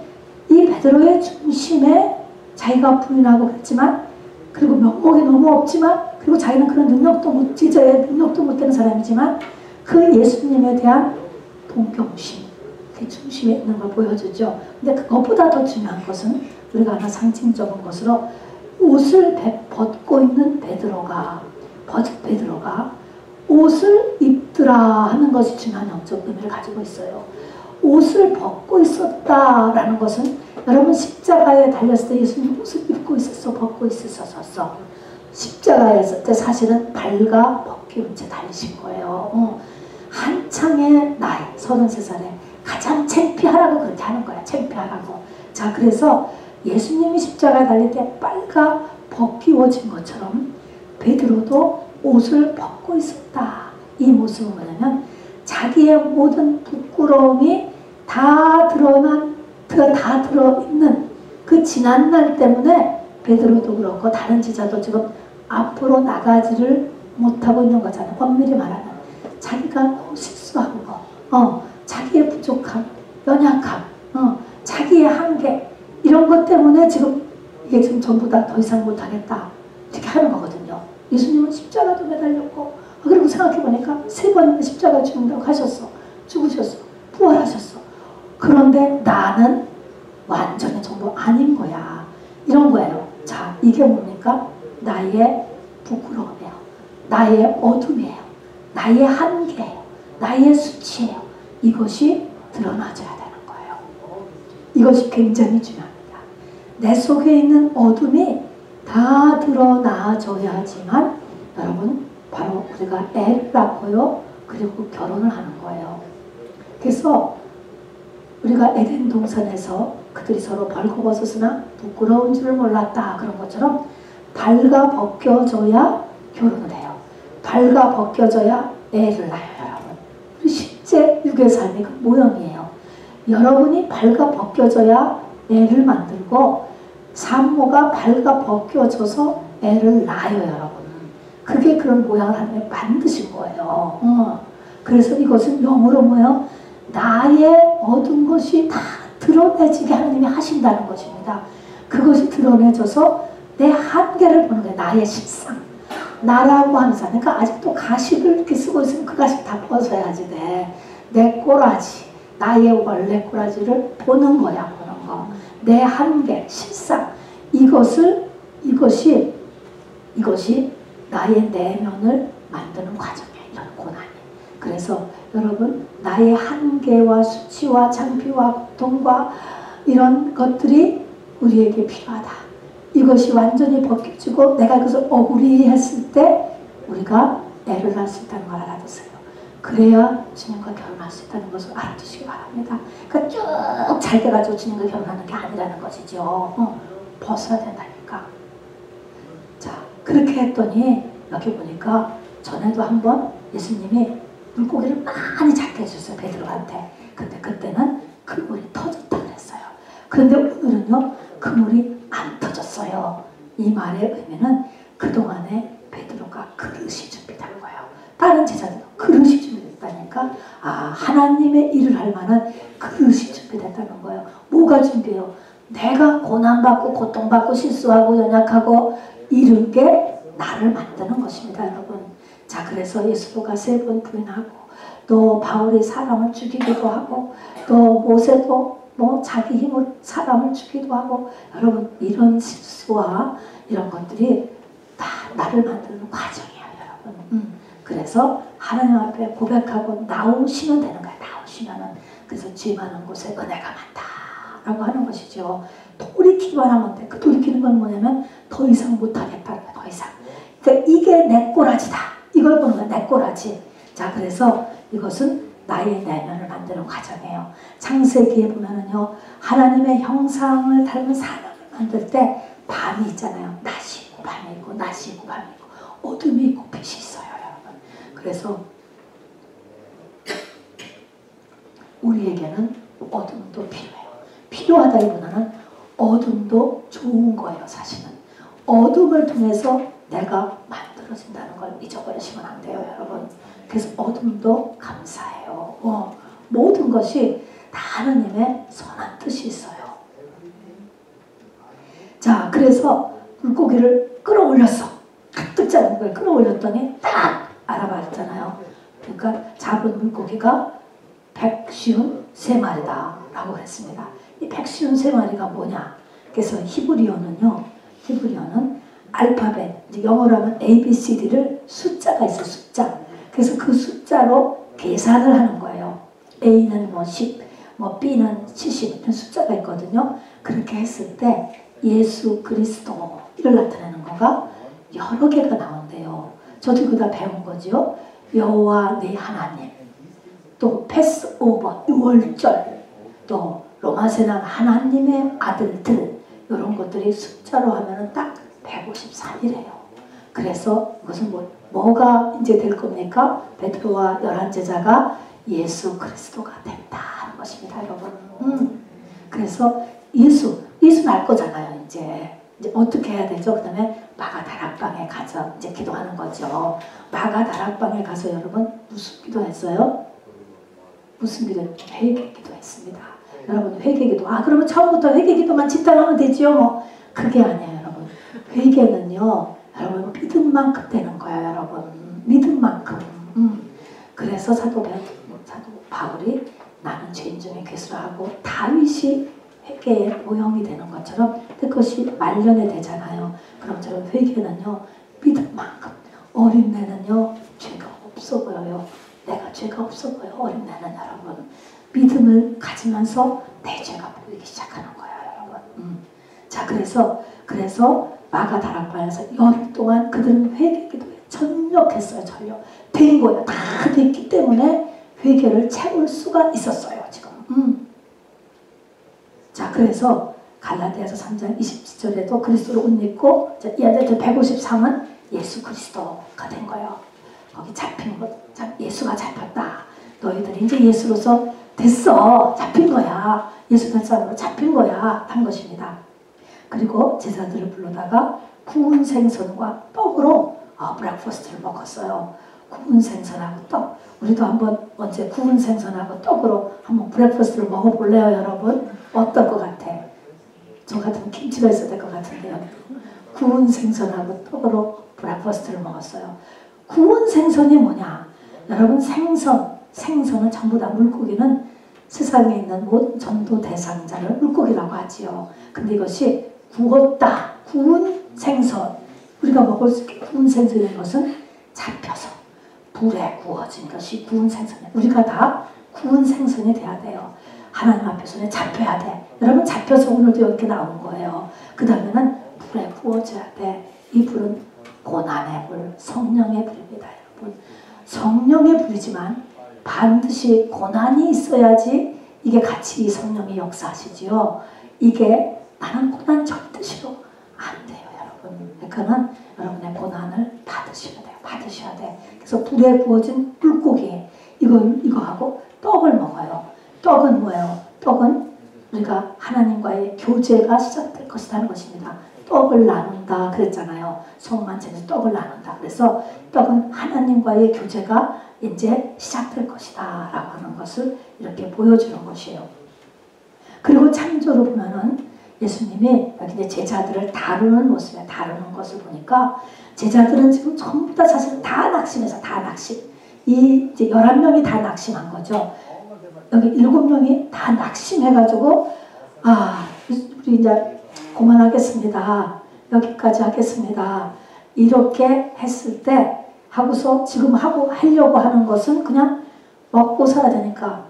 이 이 베드로의 중심에 자기가 부인하고 그랬지만, 그리고 면목이 너무 없지만, 그리고 자기는 그런 능력도 못 지저에 능력도 못 되는 사람이지만, 그 예수님에 대한 동경심, 그 중심에 있는 걸 보여주죠. 근데 그것보다 더 중요한 것은 우리가 하나 상징적인 것으로 옷을 벗고 있는 베드로가 옷을 입더라 하는 것이 중요한 영적 의미를 가지고 있어요. 옷을 벗고 있었다라는 것은, 여러분 십자가에 달렸을 때 예수님 옷을 입고 있었어, 벗고 있었어? 십자가에 있을 때 사실은 발과 벗겨온 채 달리신 거예요. 한창의 나이, 33살에 가장 창피하라고 그렇게 하는 거야. 창피하라고. 자, 그래서 예수님이 십자가에 달릴 때 빨가 벗기워진 것처럼 베드로도 옷을 벗고 있었다. 이 모습은 뭐냐면, 자기의 모든 부끄러움이 다 들어있는 그 지난날 때문에 베드로도 그렇고 다른 제자도 지금 앞으로 나가지를 못하고 있는 거잖아요. 엄밀히 말하면 자기가 실수한 거, 자기의 부족함, 연약함, 자기의 한계, 이런 것 때문에 지금 이게 지금 전부 다 더 이상 못하겠다 이렇게 하는 거거든요. 예수님은 십자가도 매달렸고, 그리고 생각해보니까 3번 십자가 죽는다고 하셨어. 죽으셨어. 부활하셨어. 그런데 나는 완전히 전부 아닌 거야. 이런 거예요. 자, 이게 뭡니까? 나의 부끄러움이에요. 나의 어둠이에요. 나의 한계예요. 나의 수치예요. 이것이 드러나줘야 되는 거예요. 이것이 굉장히 중요합니다. 내 속에 있는 어둠이 다 드러나줘야지만, 여러분, 바로 우리가 애를 낳고요, 그리고 결혼을 하는 거예요. 그래서 우리가 에덴 동산에서 그들이 서로 벌거벗었으나 부끄러운 줄을 몰랐다, 그런 것처럼 발가 벗겨져야 결혼을 해요. 발가 벗겨져야 애를 낳아요. 여러분, 우리 실제 육의 삶이 그 모형이에요. 여러분이 발가 벗겨져야 애를 만들고, 산모가 발가 벗겨져서 애를 낳아요. 여러분, 그게 그런 모양을 하나님이 만드신 거예요. 그래서 이것은 영어로 뭐예요? 나의 어두운 것이 다 드러내지게 하나님이 하신다는 것입니다. 그것이 드러내져서 내 한계를 보는 거예요. 나의 실상, 나라고 하는 사람. 그러니까 아직도 가식을 이렇게 쓰고 있으면 그 가식 다 벗어야지 돼. 내 꼬라지, 나의 원래 꼬라지를 보는 거야. 보는 거. 내 한계, 실상, 이것이 나의 내면을 만드는 과정이에요. 이런 고난이. 그래서 여러분, 나의 한계와 수치와 창피와 고통과 이런 것들이 우리에게 필요하다. 이것이 완전히 벗겨지고 내가 그것을 억울히 했을 때 우리가 애를 낳을 수 있다는 걸 알아두세요. 그래야 주님과 결혼할 수 있다는 것을 알아두시기 바랍니다. 그러니까 쭉 잘 돼가지고 주님과 결혼하는 게 아니라는 것이죠. 벗어야 된다니까. 자, 그렇게 했더니 여기 보니까 전에도 한번 예수님이 물고기를 많이 잡게 해줬어요. 베드로한테. 근데 그때는 그물이 터졌다고 했어요. 그런데 오늘은요, 그물이 안 터졌어요. 이 말의 의미는 그동안에 베드로가 그릇이 준비된 거예요. 다른 제자들도 그릇이 준비됐다니까, 하나님의 일을 할 만한 그릇이 준비됐다는 거예요. 뭐가 준비해요? 내가 고난받고 고통받고 실수하고 연약하고 이런 게 나를 만드는 것입니다. 여러분. 자, 그래서 예수도가 3번 부인하고, 또 바울이 사람을 죽이기도 하고, 또 모세도 자기 힘으로 사람을 죽이기도 하고, 여러분, 이런 실수와 이런 것들이 다 나를 만드는 과정이에요. 여러분. 그래서 하나님 앞에 고백하고 나오시면 되는 거예요. 나오시면은. 그래서 죄 많은 곳에 은혜가 많다 라고 하는 것이죠. 돌이키기만 하면 돼. 그 돌이키는 건 뭐냐면 더 이상 못하겠다는 거야. 더 이상. 그러니까 이게 내 꼬라지다. 이걸 보는 거야. 내 꼬라지. 자, 그래서 이것은 나의 내면을 만드는 과정이에요. 창세기에 보면은요, 하나님의 형상을 닮은 사람을 만들 때 밤이 있잖아요. 낮이 있고 밤이 있고, 낮이 있고 밤이 있고, 어둠이 있고 빛이 있어요. 여러분. 그래서 우리에게는 어둠도 필요해요. 필요하다기보다는 어둠도 좋은 거예요. 사실은 어둠을 통해서 내가 만들어진다는 걸 잊어버리시면 안 돼요. 여러분. 그래서 어둠도 감사해요. 모든 것이 다 하나님의 선한 뜻이 있어요. 자, 그래서 물고기를 끌어올렸어. 가득 잡은 걸 끌어올렸더니 딱 알아봤잖아요. 그러니까 잡은 물고기가 153마리다 라고 했습니다. 이 153마리가 뭐냐? 그래서 히브리어는 알파벳, 이제 영어로 하면 ABCD를 숫자가 있어, 숫자. 그래서 그 숫자로 계산을 하는 거예요. A는 뭐 10, 뭐 B는 70 이런 숫자가 있거든요. 그렇게 했을 때 예수 그리스도를 나타내는 거가 여러 개가 나온대요. 저도 이거 다 배운 거죠. 여호와 네 하나님, 또 패스오버, 유월절, 또 로마세나 하나님의 아들들, 이런 것들이 숫자로 하면은 딱 153이래요. 그래서 이것은 뭐가 이제 될 겁니까? 베드로와 11제자가 예수 그리스도가 된다는 것입니다, 여러분. 그래서 예수는 알 거잖아요, 이제 어떻게 해야 되죠? 그 다음에 마가다락방에 가서 이제 기도하는 거죠. 마가다락방에 가서 여러분 무슨 기도했어요? 무슨 기도? 회개기도 했습니다. 여러분 회개기도. 그러면 처음부터 회개기도만 집단하면 되지요? 뭐 그게 아니에요, 여러분. 회개는요, 여러분 믿음만큼 되는 거예요, 여러분. 믿음만큼. 그래서 사도 바울이 나는 죄인 중에 괴수하고 다윗이 회개의 모형이 되는 것처럼 그것이 말년에 되잖아요. 그럼 저런 회개는요, 믿음만큼. 어린애는요, 죄가 없어 보여요. 내가 죄가 없어 보여. 어린애는 여러분 믿음을 가지면서 내 죄가 보이기 시작하는 거예요, 여러분. 자, 그래서 마가다락방에서 열흘 동안 그들은 회개기도에 전력했어요. 된 거예요. 다 됐기 때문에 회개를 채울 수가 있었어요, 지금. 자, 그래서 갈라디아서 3장 27절에도 그리스도를 옷 입고, 이 아들 153은 예수 그리스도가 된 거예요. 거기 잡힌 것, 예수가 잡혔다. 너희들이 이제 예수로서 됐어. 잡힌 거야. 예수 된 사람으로 잡힌 거야. 한 것입니다. 그리고 제자들을 불러다가 구운 생선과 떡으로 브렉퍼스트를 먹었어요. 구운 생선하고 떡. 우리도 한번 언제 구운 생선하고 떡으로 한번 브렉퍼스트를 먹어볼래요, 여러분? 어떨 것 같아? 저 같은 김치가 있어야 될 것 같은데요. 구운 생선하고 떡으로 브렉퍼스트를 먹었어요. 구운 생선이 뭐냐? 여러분 생선은 전부 다 물고기는 세상에 있는 모든 전도 대상자를 물고기라고 하지요. 근데 이것이 구웠다. 구운 생선. 우리가 먹을 수 있게 구운 생선인 것은 잡혀서 불에 구워진 것이 구운 생선이에요. 우리가 다 구운 생선이 돼야 돼요. 하나님 앞에서 잡혀야 돼. 여러분 잡혀서 오늘도 이렇게 나온 거예요. 그 다음에는 불에 구워져야 돼. 이 불은 고난의 불, 성령의 불입니다, 여러분. 성령의 불이지만 반드시 고난이 있어야지 이게 같이 성령이 역사하시지요. 이게 나는 고난 절대 싫어. 안 돼요, 여러분. 그러니까는 여러분의 고난을 받으셔야 돼요. 받으셔야 돼. 그래서 불에 구워진 물고기 이거하고 떡을 먹어요. 떡은 뭐예요? 떡은 우리가 하나님과의 교제가 시작될 것이라는 것입니다. 떡을 나눈다 그랬잖아요. 성만찬에서 떡을 나눈다. 그래서 떡은 하나님과의 교제가 이제 시작될 것이다 라고 하는 것을 이렇게 보여주는 것이에요. 그리고 창조로 보면은 예수님이 이제 제자들을 다루는 모습에 다루는 것을 보니까 제자들은 지금 전부 다 사실 다 낙심해서 다 낙심. 이 이제 11명이 다 낙심한 거죠. 여기 7명이 다 낙심해가지고 우리 이제 그만하겠습니다. 여기까지 하겠습니다. 이렇게 했을 때 하고서 지금 하려고 하는 것은 그냥 먹고 살아야 되니까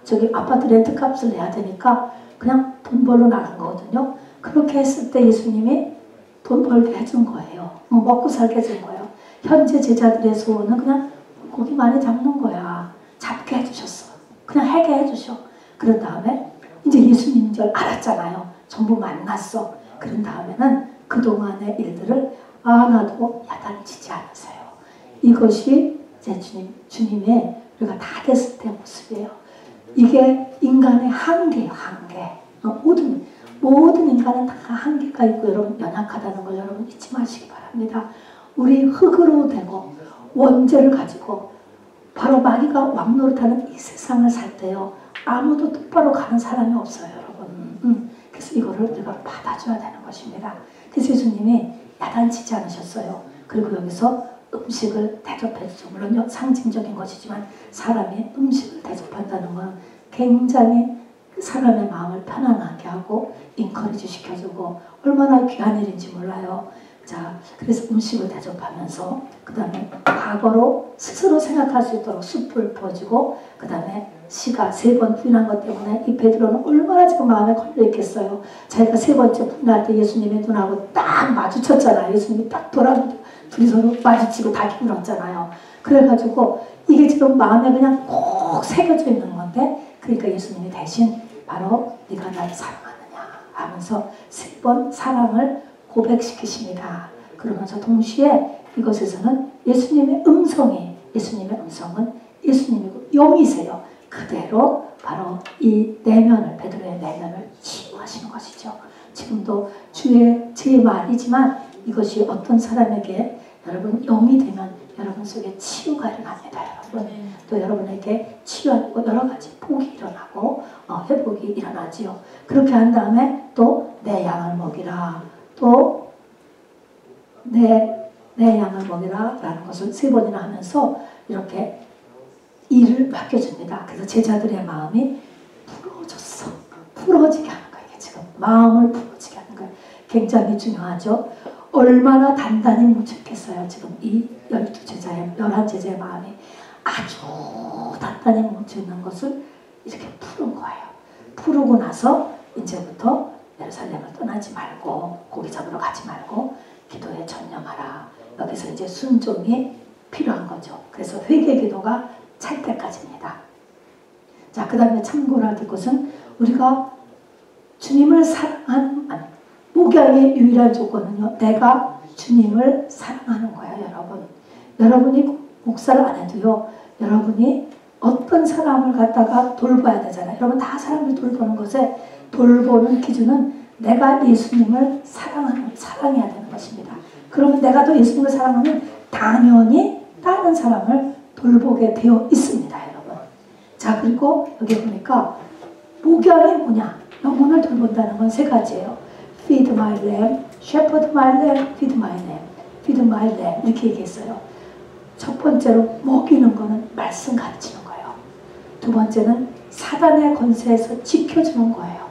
저기 아파트 렌트값을 내야 되니까 그냥 돈 벌러 나간 거거든요. 그렇게 했을 때 예수님이 돈 벌게 해준 거예요. 먹고 살게 해준 거예요. 현재 제자들의 소원은 그냥 고기 많이 잡는 거야. 잡게 해주셨어. 그냥 하게 해주셔. 그런 다음에 이제 예수님인 줄 알았잖아요. 전부 만났어. 그런 다음에는 그동안의 일들을 나도 야단치지 않으세요. 이것이 이제 주님의 우리가 다 됐을 때 모습이에요. 이게 인간의 한계예요. 한계. 모든 인간은 다 한계가 있고 여러분 연약하다는 걸 여러분 잊지 마시기 바랍니다. 우리 흙으로 되고 원죄를 가지고 바로 마귀가 왕노릇하는 이 세상을 살 때요. 아무도 똑바로 가는 사람이 없어요, 여러분. 그래서 이거를 우리가 받아줘야 되는 것입니다. 그래서 예수님이 야단치지 않으셨어요. 그리고 여기서 음식을 대접해주죠. 물론 상징적인 것이지만 사람이 음식을 대접한다는 건 굉장히 사람의 마음을 편안하게 하고 인커리지 시켜주고 얼마나 귀한 일인지 몰라요. 자, 그래서 음식을 대접하면서 그 다음에 과거로 스스로 생각할 수 있도록 숯불 부어주고 그 다음에 시가 3번 부인한 것 때문에 이 베드로는 얼마나 지금 마음에 걸려 있겠어요. 자기가 3번째 부인할 때 예수님의 눈하고 딱 마주쳤잖아요. 예수님이 딱 둘이 서로 마주치고 다 기울었잖아요. 그래가지고 이게 지금 마음에 그냥 꼭 새겨져 있는 건데 그러니까 예수님이 대신 바로 네가 나를 사랑하느냐 하면서 3번 사랑을 고백시키십니다. 그러면서 동시에 이것에서는 예수님의 음성은 예수님이고 영이세요. 그대로 바로 이 내면을 베드로의 내면을 치유하시는 것이죠. 지금도 제 말이지만 이것이 어떤 사람에게 여러분 영이 되면 여러분 속에 치유가 일어납니다. 여러분 또 여러분에게 치유하고 여러 가지 복이 일어나고 회복이 일어나지요. 그렇게 한 다음에 또 내 양을 먹이라 또 내 양을 먹이라 라는 것을 3번이나 하면서 이렇게 일을 맡겨줍니다. 그래서 제자들의 마음이 풀어지게 하는 거예요. 지금 마음을 풀어지게 하는 거예요. 굉장히 중요하죠. 얼마나 단단히 뭉쳤겠어요. 지금 이 11제자의 마음이 아주 단단히 뭉쳐있는 것을 이렇게 푸는 거예요. 풀고 나서 이제부터 예루살렘을 떠나지 말고 고기 잡으러 가지 말고 기도에 전념하라. 여기서 이제 순종이 필요한 거죠. 그래서 회개 기도가 찰 때까지입니다. 자, 그 다음에 참고를 할 것은 우리가 주님을 목양의 유일한 조건은요. 내가 주님을 사랑하는 거예요. 여러분이 목사를 안 해도요. 여러분이 어떤 사람을 갖다가 돌봐야 되잖아요. 여러분 다 사람을 돌보는 것에 돌보는 기준은 내가 예수님을 사랑해야 되는 것입니다. 그러면 내가 또 예수님을 사랑하면 당연히 다른 사람을 돌보게 되어 있습니다. 여러분. 자, 그리고 여기 보니까 목양이 뭐냐? 영혼을 돌본다는 건 3가지예요. Feed my lamb, shepherd my lamb, feed my lamb. Feed my lamb 이렇게 얘기했어요. 첫 번째로 먹이는 거는 말씀 가르치는 거예요. 두 번째는 사단의 권세에서 지켜주는 거예요.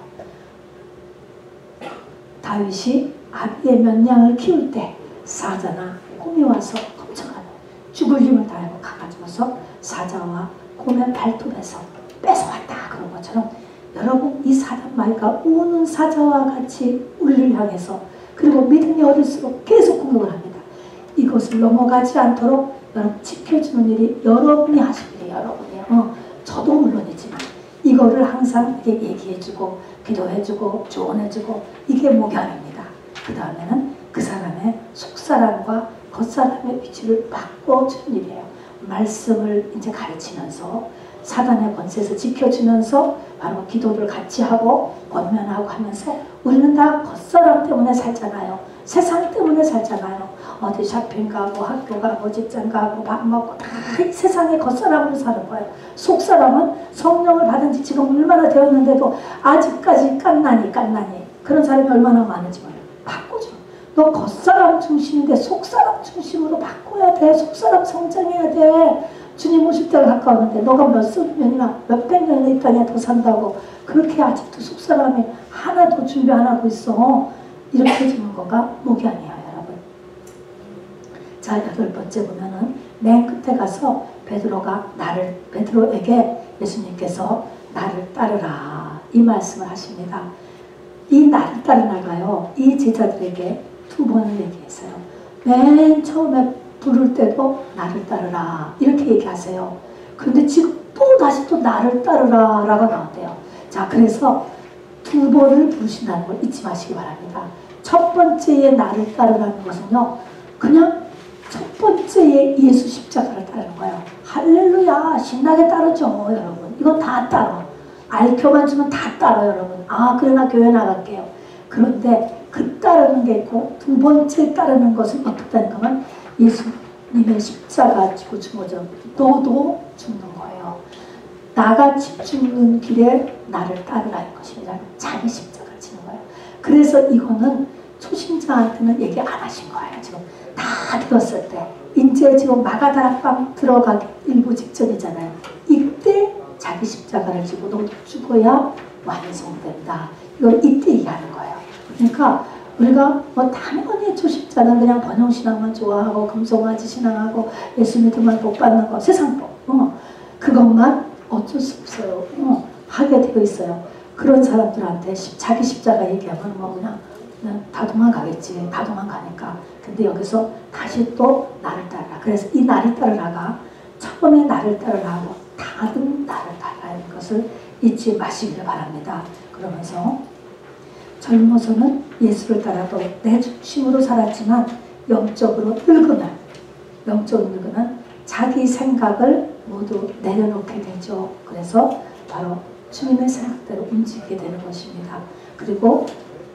다윗이 아비의 몇 양을 키울 때 사자나 곰이 와서 훔쳐가는 죽을 힘을 다하고 가가지고서 사자와 곰의 발톱에서 뺏어왔다 그런 것처럼 여러분 이 사단 마귀가 우는 사자와 같이 우리를 향해서 그리고 믿음이 어릴수록 계속 공격을 합니다. 이것을 넘어가지 않도록 여러분 지켜주는 일이 여러분이 하실 일이에요. 여러분이요. 저도 물론이지만 이거를 항상 얘기해주고 기도해주고 조언해주고 이게 목양입니다. 그 다음에는 그 사람의 속사람과 겉사람의 위치를 바꿔주는 일이에요. 말씀을 이제 가르치면서 사단의 권세에서 지켜주면서 바로 기도를 같이 하고 권면하고 하면서 우리는 다 겉사람 때문에 살잖아요. 세상 때문에 살잖아요. 어디 쇼핑 가고 학교 가고 직장 가고 밥 먹고 다 이 세상의 겉사람으로 사는 거예요. 속사람은 성령을 받은 지 지금 얼마나 되었는데도 아직까지 깐나니 그런 사람이 얼마나 많은지 몰라요. 바꾸죠. 너 겉사람 중심인데 속사람 중심으로 바꿔야 돼. 속사람 성장해야 돼. 주님 오실 때가 가까웠는데 너가 몇십 년이나 몇백 년이나 이 땅에 더 산다고 그렇게 아직도 속사람이 하나도 준비 안 하고 있어. 이렇게 해주는 거가 목양이에요. 여러분. 자, 8번째 보면은 맨 끝에 가서 베드로에게 예수님께서 나를 따르라 이 말씀을 하십니다. 이 나를 따르라가요. 이 제자들에게 2번을 얘기했어요. 맨 처음에 부를 때도 나를 따르라 이렇게 얘기하세요. 그런데 지금 다시 또 나를 따르라 라고 나온대요. 자, 그래서 2번을 부르신다는 걸 잊지 마시기 바랍니다. 첫 번째에 나를 따르라는 것은요. 그냥 첫 번째에 예수 십자가를 따르는 거예요. 할렐루야 신나게 따르죠 여러분. 이건 다 따라. 알켜만 주면 다 따라 여러분. 그래 나 교회 나갈게요. 그런데 그 따르는 게 있고 2번째 따르는 것은 어떻다는 거면 예수님의 십자가 지고 죽어져 너도 죽는 거예요. 나같이 죽는 길에 나를 따르라는 것입니다. 자기 십자가를 하시는 거예요. 그래서 이거는 초신자한테는 얘기 안 하신 거예요. 지금 다 들었을 때. 이제 지금 마가다락방 들어가기 일부 직전이잖아요. 이때 자기 십자가를 지고 너 죽어야 완성된다. 이걸 이때 얘기하는 거예요. 그러니까 우리가 뭐 당연히 초신자는 그냥 번영신앙만 좋아하고 금송아지 신앙하고 예수 믿으면 복 받는 거 세상복 그것만 어쩔 수 없어요. 하게 되어 있어요. 그런 사람들한테 자기 십자가 얘기하면 뭐 그냥 다 도망가겠지. 다 도망가니까. 근데 여기서 다시 또 나를 따르라. 그래서 이 나를 따르라가 처음에 나를 따르라고 다른 나를 따르라는 것을 잊지 마시길 바랍니다. 그러면서 젊어서는 예수를 따라도 내 중심으로 살았지만 영적으로 늙으면 자기 생각을 모두 내려놓게 되죠. 그래서 바로 주님의 생각대로 움직이게 되는 것입니다. 그리고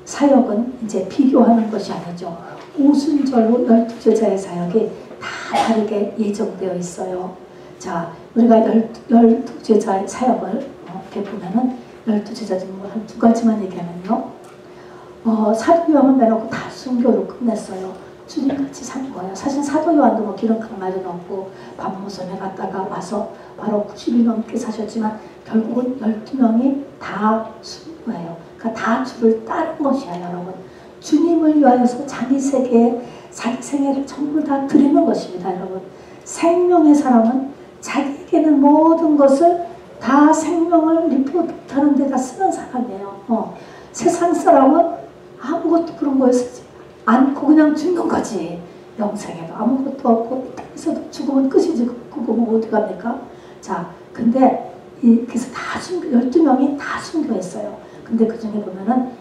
사역은 이제 비교하는 것이 아니죠. 오순절로 12제자의 사역이 다 다르게 예정되어 있어요. 자, 우리가 12제자의 사역을 이렇게 보면은 12제자 중 한 두 가지만 얘기하면요. 사도 요한을 빼놓고 다 순교로 끝냈어요. 주님같이 산 거예요. 사실 사도 요한도 뭐 기름값 마련없고 밤모섬에 갔다가 와서 바로 90일 넘게 사셨지만 결국은 12명이 다 순교예요. 그러니까 다 주를 따른 것이야, 여러분. 주님을 위하여서 자기 세계에 자기 생애를 전부 다 드리는 것입니다, 여러분. 생명의 사람은 자기에게는 모든 것을 다 생명을 리포트하는 데다 쓰는 사람이에요. 세상 사람은 아무것도 그런 거에 쓰지 않고 그냥 죽는 거지. 영생에도 아무것도 없고 이 땅에서도 죽으면 끝이지. 그거 뭐 어디 갑니까? 자, 근데 그래서 다 순교, 12명이 다 순교했어요. 근데 그 중에 보면은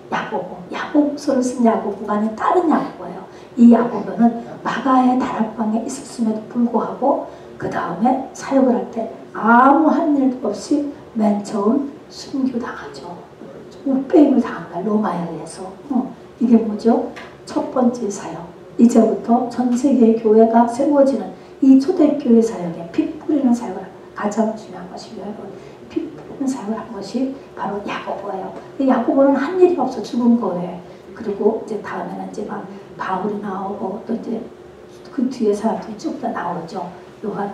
야고보서를 쓴 야고보가 아닌 다른 야고보예요. 이 야고보는 마가의 다락방에 있었음에도 불구하고 그 다음에 사역을 할 때 아무 한 일도 없이 맨 처음 순교당하죠. 우빼임을 당한다. 로마에 의해서. 이게 뭐죠? 첫 번째 사역. 이제부터 전 세계의 교회가 세워지는 이 초대교회 사역에 피 뿌리는 사역을 가장 중요한 것이고요. 피 뿌리는 사역을 한 것이 바로 야고보예요. 야고보는 한 일이 없어 죽은 거예요. 그리고 이제 다음에는 이제 막 바울이 나오고 또 이제 그 뒤에 사람들이 쭉 다 나오죠.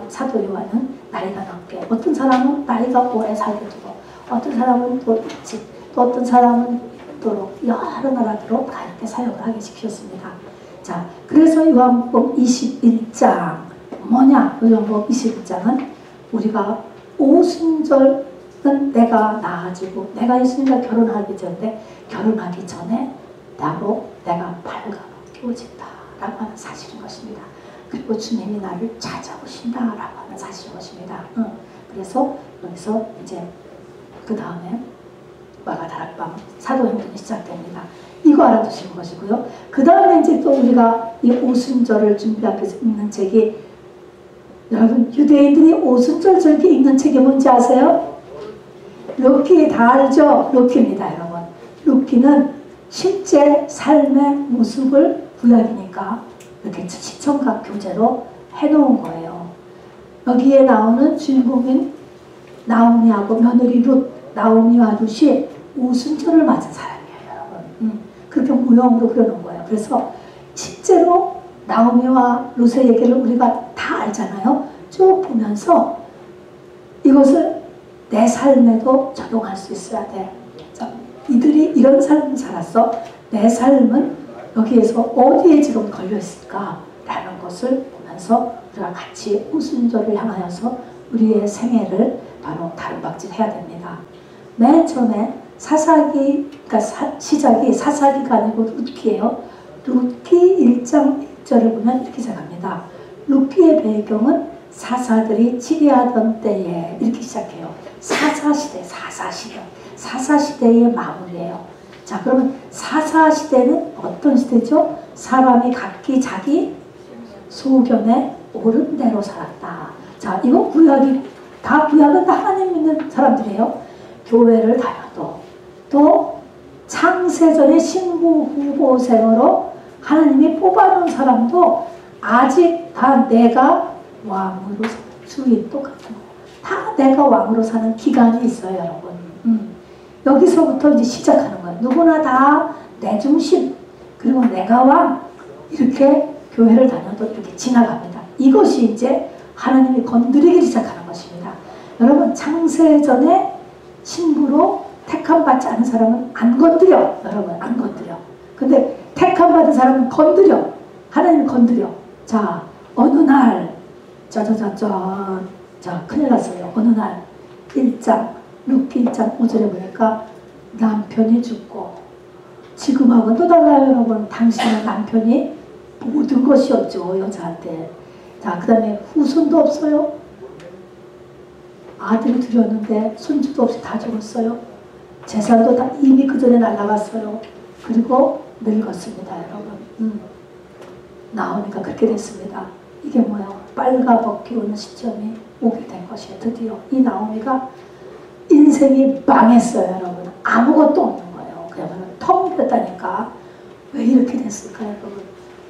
사도 요한은 나이가 넘게, 어떤 사람은 나이가 오래 살게 되고, 어떤 사람은 또 일찍, 또 어떤 사람은 도록 여러 나라대로 다 이렇게 사역을 하게 시켰습니다. 자, 그래서 요한복음 21장 뭐냐? 요한복음 21장은 우리가 오순절은 내가 나아지고 내가 예수님과 결혼하기 전에 나로 내가 발가벗겨진다 라고 하는 사실인 것입니다. 그리고 주님이 나를 찾아오신다 라고 하는 사실인 것입니다. 그래서 여기서 이제 그 다음에 마가다락방 사도행전이 시작됩니다. 이거 알아두시는 것이고요. 그 다음에 이제 또 우리가 이 오순절을 준비하기 위해서 읽는 책이, 여러분 유대인들이 오순절 절기 읽는 책이 뭔지 아세요? 루키. 다 알죠? 루키입니다, 여러분. 루키는 실제 삶의 모습을 구약이니까 이렇게 시청각 교재로 해놓은 거예요. 여기에 나오는 주인공인 나오미하고 며느리 룻, 나오미와 룻이 오순절을 맞은 사람이에요, 여러분. 그렇게 모형으로 그려놓은 거예요. 그래서 실제로 나오미와 룻의 얘기를 우리가 다 알잖아요. 쭉 보면서 이것을 내 삶에도 적용할 수 있어야 돼. 자, 이들이 이런 삶을 살았어. 내 삶은 여기에서 어디에 지금 걸려있을까? 라는 것을 보면서 우리가 같이 오순절을 향하여서 우리의 생애를 바로 다름박질 해야 됩니다. 맨 처음에 그러니까 시작이 사사기가 아니고 룻기예요. 룻기 1장 1절을 보면 이렇게 시작합니다. 룻기의 배경은 사사들이 치리하던 때에 이렇게 시작해요. 사사시대의 마무리예요. 자, 그러면 사사시대는 어떤 시대죠? 사람이 각기 자기 소견에 옳은 대로 살았다. 자, 이거 구약은 다 하나님 믿는 사람들이에요. 교회를 다녀도 또 창세전의 신부 후보생으로 하나님이 뽑아놓은 사람도 아직 다 내가 왕으로 사는 주인 똑같은 거. 다 내가 왕으로 사는 기간이 있어요, 여러분. 여기서부터 이제 시작하는 거예요. 누구나 다 내 중심, 그리고 내가 왕, 이렇게 교회를 다녀도 이렇게 지나갑니다. 이것이 이제 하나님이 건드리기 시작하는 것입니다. 여러분, 창세전에 신부로 택함받지 않은 사람은 안 건드려. 여러분, 안 건드려. 근데 택함받은 사람은 건드려. 하나님이 건드려. 자, 어느 날 짜자자잔, 자, 큰일 났어요. 어느 날 1장 룻기 1장 5절에 보니까 남편이 죽고, 지금하고는 또 달라요. 여러분, 당신의 남편이 모든 것이었죠, 여자한테. 자, 그 다음에 후손도 없어요. 아들이 둘이었는데 손주도 없이 다 죽었어요. 재산도 다 이미 그 전에 날라갔어요. 그리고 늙었습니다, 여러분. 나오니까 그렇게 됐습니다. 이게 뭐예요? 빨가벗기 오는 시점이 오게 된 것이에요. 드디어 이 나오미가 인생이 망했어요, 여러분. 아무것도 없는 거예요. 그야말로 텅 비었다니까. 왜 이렇게 됐을까요, 여러분?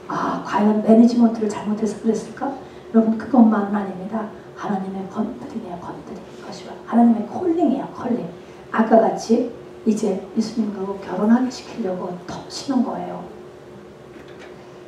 아, 과연 매니지먼트를 잘못해서 그랬을까? 여러분, 그것만은 아닙니다. 하나님의 건드림이에요, 건드림. 그것이 하나님의 콜링이에요, 콜링. 아까 같이 이제 예수님하고 결혼하게 시키려고 터치는 거예요.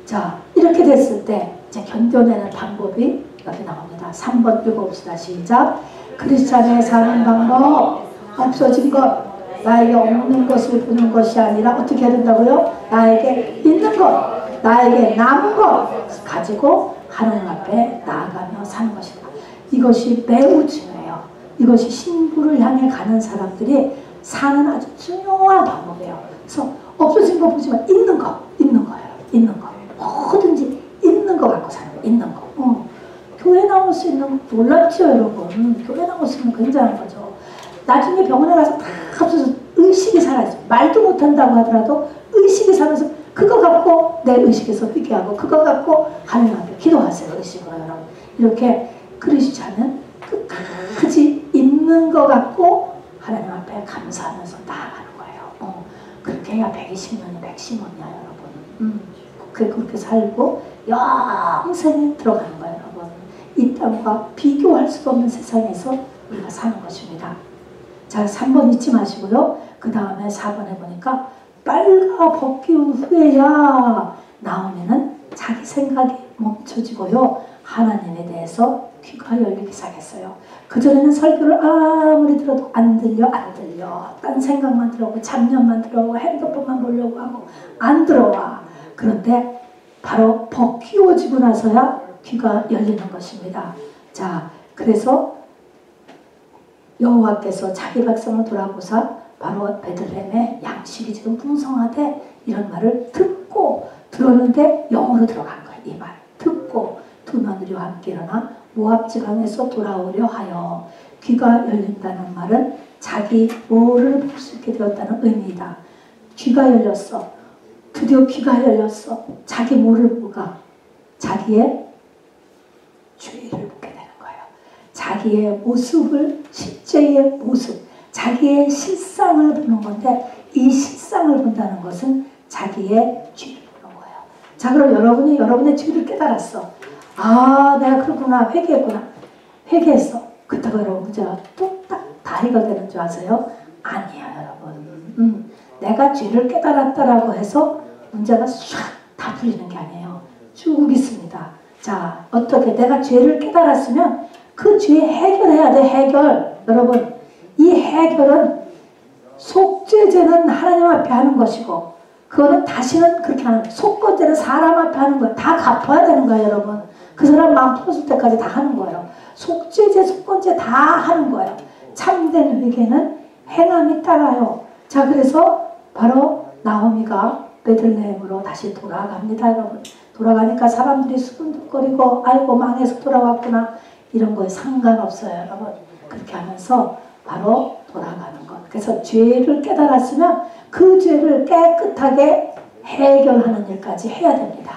자, 이렇게 됐을 때 이제 견뎌내는 방법이 여기 나옵니다. 3번 읽어봅시다. 시작. 크리스찬의 사는 방법, 없어진 것, 나에게 없는 것을 보는 것이 아니라 어떻게 해야 된다고요? 나에게 있는 것, 나에게 남은 것 가지고 하나님 앞에 나아가며 사는 것이다. 이것이 매우 중요해요. 이것이 신부를 향해 가는 사람들이 사는 아주 중요한 방법이에요. 그래서 없어진 거 보지만 있는 거, 있는 거예요. 있는 거. 뭐든지 있는 거 갖고 사는 거, 있는 거. 교회 나올 수 있는 거 놀랍죠, 여러분. 교회 나올 수 있는 굉장한 거죠. 나중에 병원에 가서 다 없어서 의식이 사라져. 말도 못한다고 하더라도 의식이 사라져서 그거 갖고 내 의식에서 회개하고 그거 갖고 하나님 앞에 기도하세요. 의식으로 여러분. 이렇게 크리스찬은 끝까지 있는 거 갖고 하나님 앞에 감사하면서 나아가는 거예요. 그렇게 해야 120년이 110년이야, 여러분. 그렇게 살고 영생에 들어가는 거예요, 여러분. 이 땅과 비교할 수 없는 세상에서 우리가 사는 것입니다. 자, 3번 잊지 마시고요. 그 다음에 4번에 보니까 빨가 벗기운 후에야 나오면은 자기 생각이 멈춰지고요. 하나님에 대해서 귀가 열리기 시작했어요. 그전에는 설교를 아무리 들어도 안 들려. 딴 생각만 들어오고 잡념만 들어오고 핸드폰만 보려고 하고 안 들어와. 그런데 바로 벗기워지고 나서야 귀가 열리는 것입니다. 자, 그래서 여호와께서 자기 백성을 돌아보사 바로 베들레헴에 양식이 지금 풍성하대 이런 말을 듣고 들었는데 영으로 들어간 거예요. 이 말 듣고 두 며느리와 함께 일어나 모압 지방에서 돌아오려 하여. 귀가 열린다는 말은 자기 모를 볼 수 있게 되었다는 의미이다. 귀가 열렸어. 드디어 귀가 열렸어. 자기 모를 보가 자기의 죄를 보게 되는 거예요. 자기의 모습을, 실제의 모습, 자기의 실상을 보는 건데 이 실상을 본다는 것은 자기의 죄를 보는 거예요. 자, 그럼 여러분이 여러분의 죄를 깨달았어. 아, 내가 그렇구나. 회개했구나. 회개했어. 그렇다고 여러분 문제가 뚝딱 다 해결되는 줄 아세요? 아니야, 여러분. 내가 죄를 깨달았다라고 해서 문제가 싹 다 풀리는 게 아니에요. 쭉 있습니다. 자, 어떻게 내가 죄를 깨달았으면 그 죄 해결해야 돼. 해결. 여러분, 이 해결은 속죄제는 하나님 앞에 하는 것이고 그거는 다시는 그렇게 하는 거예요. 속건제는 사람 앞에 하는 거예요. 다 갚아야 되는 거예요, 여러분. 그 사람 마음 풀었을 때까지 다 하는 거예요. 속죄제, 속건제 다 하는 거예요. 참된 회개는 행함이 따라요. 자, 그래서 바로 나오미가 베들레헴으로 다시 돌아갑니다, 여러분. 돌아가니까 사람들이 수근득거리고 아이고 망해서 돌아왔구나 이런 거에 상관없어요, 여러분. 그렇게 하면서 바로 돌아가는 것. 그래서 죄를 깨달았으면 그 죄를 깨끗하게 해결하는 일까지 해야 됩니다.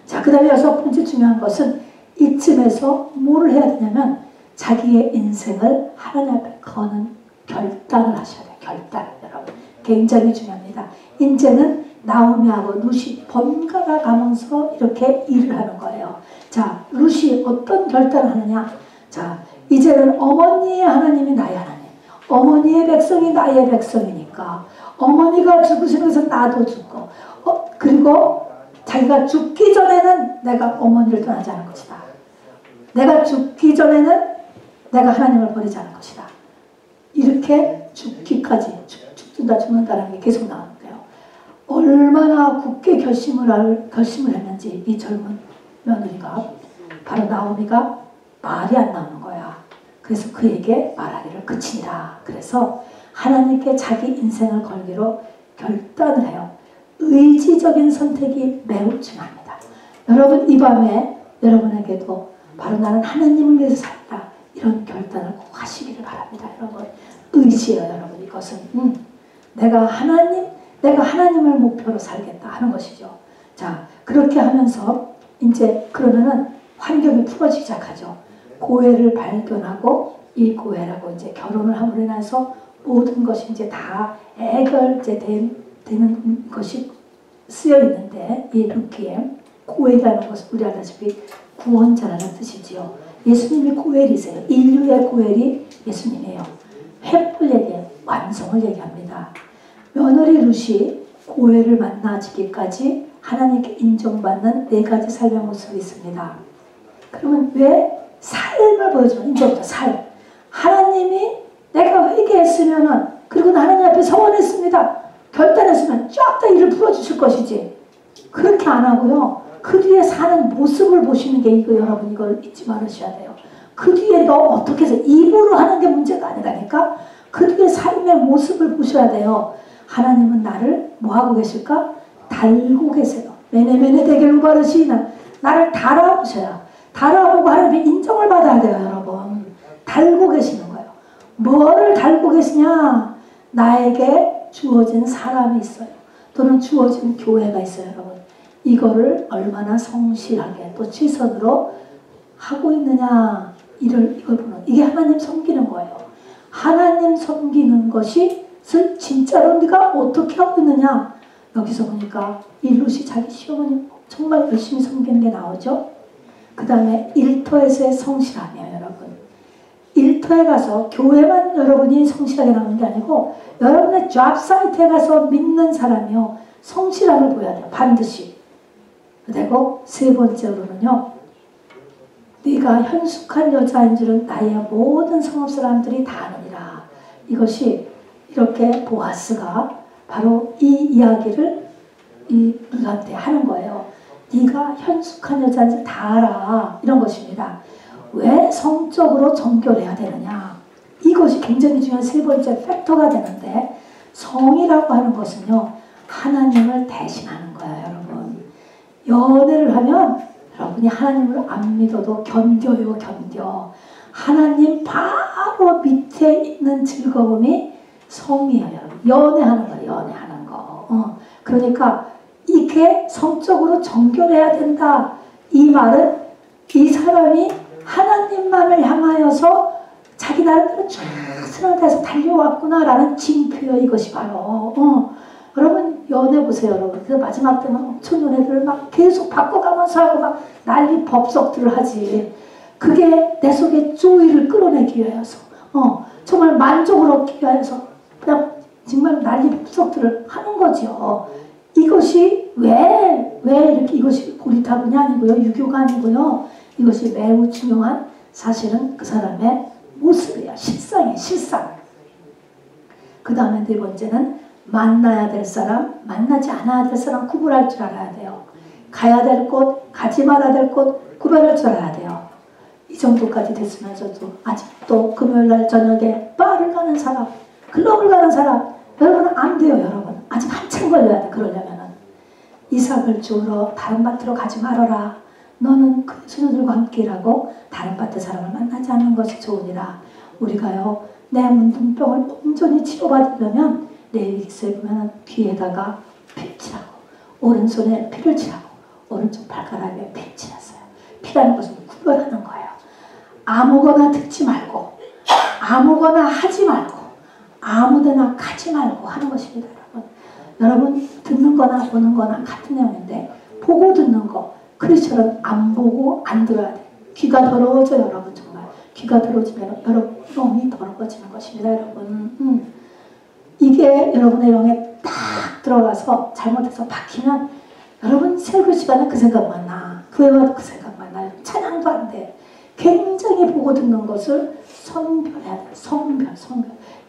자, 그 다음에 여섯 번째 중요한 것은 이쯤에서 뭐를 해야 되냐면 자기의 인생을 하나님 앞에 거는 결단을 하셔야 돼요. 결단, 여러분. 굉장히 중요합니다. 이제는 나오미하고 룻이 번갈아 가면서 이렇게 일을 하는 거예요. 자, 룻이 어떤 결단을 하느냐? 자, 이제는 어머니의 하나님이 나의 하나님, 어머니의 백성이 나의 백성이니까 어머니가 죽으시는 것은 나도 죽고 그리고 자기가 죽기 전에는 내가 어머니를 떠나지 않을 것이다. 내가 죽기 전에는 내가 하나님을 버리지 않을 것이다. 이렇게 죽기까지 죽는다라는 게 계속 나오는데요. 얼마나 굳게 결심을 했는지 이 젊은 며느리가 바로 나오미가 말이 안 나오는 거야. 그래서 그에게 말하기를 그치니라. 그래서 하나님께 자기 인생을 걸기로 결단을 해요. 의지적인 선택이 매우 중요합니다. 여러분 이 밤에 여러분에게도 바로 나는 하나님을 위해서 살다 이런 결단을 꼭 하시기를 바랍니다. 여러분 의지예요. 여러분 이것은 내가 하나님을 목표로 살겠다 하는 것이죠. 자 그렇게 하면서 이제 그러면은 환경이 풀어지기 시작하죠. 고해를 발견하고 이 고해라고 이제 결혼을 함으로 인해서 모든 것이 이제 다 되는 것이 쓰여 있는데 이 루키에 고해라는 것은 우리 알다시피 구원자라는 뜻이지요. 예수님이 고헬이세요. 인류의 고헬이 예수님이에요. 횃불 완성을 얘기합니다. 며느리 룻이 고헬을 만나지기까지 하나님께 인정받는 4가지 삶의 모습이 있습니다. 그러면 왜 삶을 보여주는 이제부터 삶. 하나님이 내가 회개했으면은 그리고 하나님 앞에 서원했습니다. 결단했으면 쫙 다 일을 풀어주실 것이지. 그렇게 안 하고요. 그 뒤에 사는 모습을 보시는 게 이거 여러분 이걸 잊지 말으셔야 돼요. 그 뒤에 너 어떻게 해서 입으로 하는 게 문제가 아니라니까. 그 뒤에 삶의 모습을 보셔야 돼요. 하나님은 나를 뭐하고 계실까? 달고 계세요. 메네메네 대결로 바르시나 나를 달아보셔야. 달아보고 하나님의 인정을 받아야 돼요. 여러분 달고 계시는 거예요. 뭐를 달고 계시냐? 나에게 주어진 사람이 있어요. 또는 주어진 교회가 있어요. 여러분 이거를 얼마나 성실하게 또 최선으로 하고 있느냐 이걸 보는 이게 하나님 섬기는 거예요. 하나님 섬기는 것이 진짜로 네가 어떻게 하고 있느냐. 여기서 보니까 이 룻이 자기 시어머니 정말 열심히 섬기는 게 나오죠. 그 다음에 일터에서의 성실함이에요. 여러분 일터에 가서 교회만 여러분이 성실하게 나오는 게 아니고 여러분의 잡 사이트에 가서 믿는 사람이요 성실함을 보여야 돼요. 반드시. 그리고 3번째로는요 네가 현숙한 여자인 줄은 나의 모든 성읍 사람들이 다 아느니라. 이것이 이렇게 보아스가 바로 이 이야기를 이 룻한테 하는 거예요. 네가 현숙한 여자인 줄 다 알아. 이런 것입니다. 왜 성적으로 정결해야 되느냐. 이것이 굉장히 중요한 3번째 팩터가 되는데 성이라고 하는 것은요 하나님을 대신하는 거예요. 여러분 연애를 하면 여러분이 하나님을 안 믿어도 견뎌요. 견뎌. 하나님 바로 밑에 있는 즐거움이 성이에요. 여러분 연애하는 거예요. 연애하는 거. 그러니까 이게 성적으로 정결해야 된다. 이 말은 이 사람이 하나님만을 향하여서 자기 나름대로 최선을 다해서 달려왔구나라는 징표예요. 이것이 바로 여러분 연애 보세요. 여러분 그 마지막 때는 엄청 연애들을 막 계속 바꿔가면서 하고 막 난리 법석들을 하지. 그게 내 속에 조이를 끌어내기 위해서 정말 만족을 얻기 위해서 그냥 정말 난리 법석들을 하는 거죠. 이것이 왜 이렇게 이것이 고리타분이 아니고요. 유교가 아니고요. 이것이 매우 중요한 사실은 그 사람의 모습이에요. 실상이에요. 실상. 그 다음에 4번째는 만나야 될 사람, 만나지 않아야 될 사람 구분할 줄 알아야 돼요. 가야 될 곳, 가지 말아야 될 곳 구별할 줄 알아야 돼요. 이 정도까지 됐으면서도 아직도 금요일날 저녁에 바를 가는 사람, 클럽을 가는 사람 여러분은 안 돼요. 여러분 아직 한참 걸려야 돼. 그러려면은 이삭을 주우러 다른 밭으로 가지 말아라. 너는 그 소녀들과 함께 일하고 다른 밭의 사람을 만나지 않는 것이 좋으니라. 우리가요 내 문둥병을 온전히 치료받으려면 레위기서에 보면 귀에다가 피를 칠하고 오른손에 피를 칠하고 오른쪽 발가락에 피를 칠했어요. 피라는 것은 구별하는 거예요. 아무거나 듣지 말고 아무거나 하지 말고 아무데나 가지 말고 하는 것입니다. 여러분 듣는 거나 보는 거나 같은 내용인데 보고 듣는 거 크리스천은 안 보고 안 들어야 돼. 귀가 더러워져. 여러분 정말 귀가 더러워지면 여러분 영이 더러워지는 것입니다. 여러분 이게 여러분의 영에 딱 들어가서 잘못해서 박히면 여러분 설교 시간에 그 생각만 나. 교회 와도 그 생각만 나요. 찬양도 안 돼. 굉장히 보고 듣는 것을 선별해야 돼. 선별.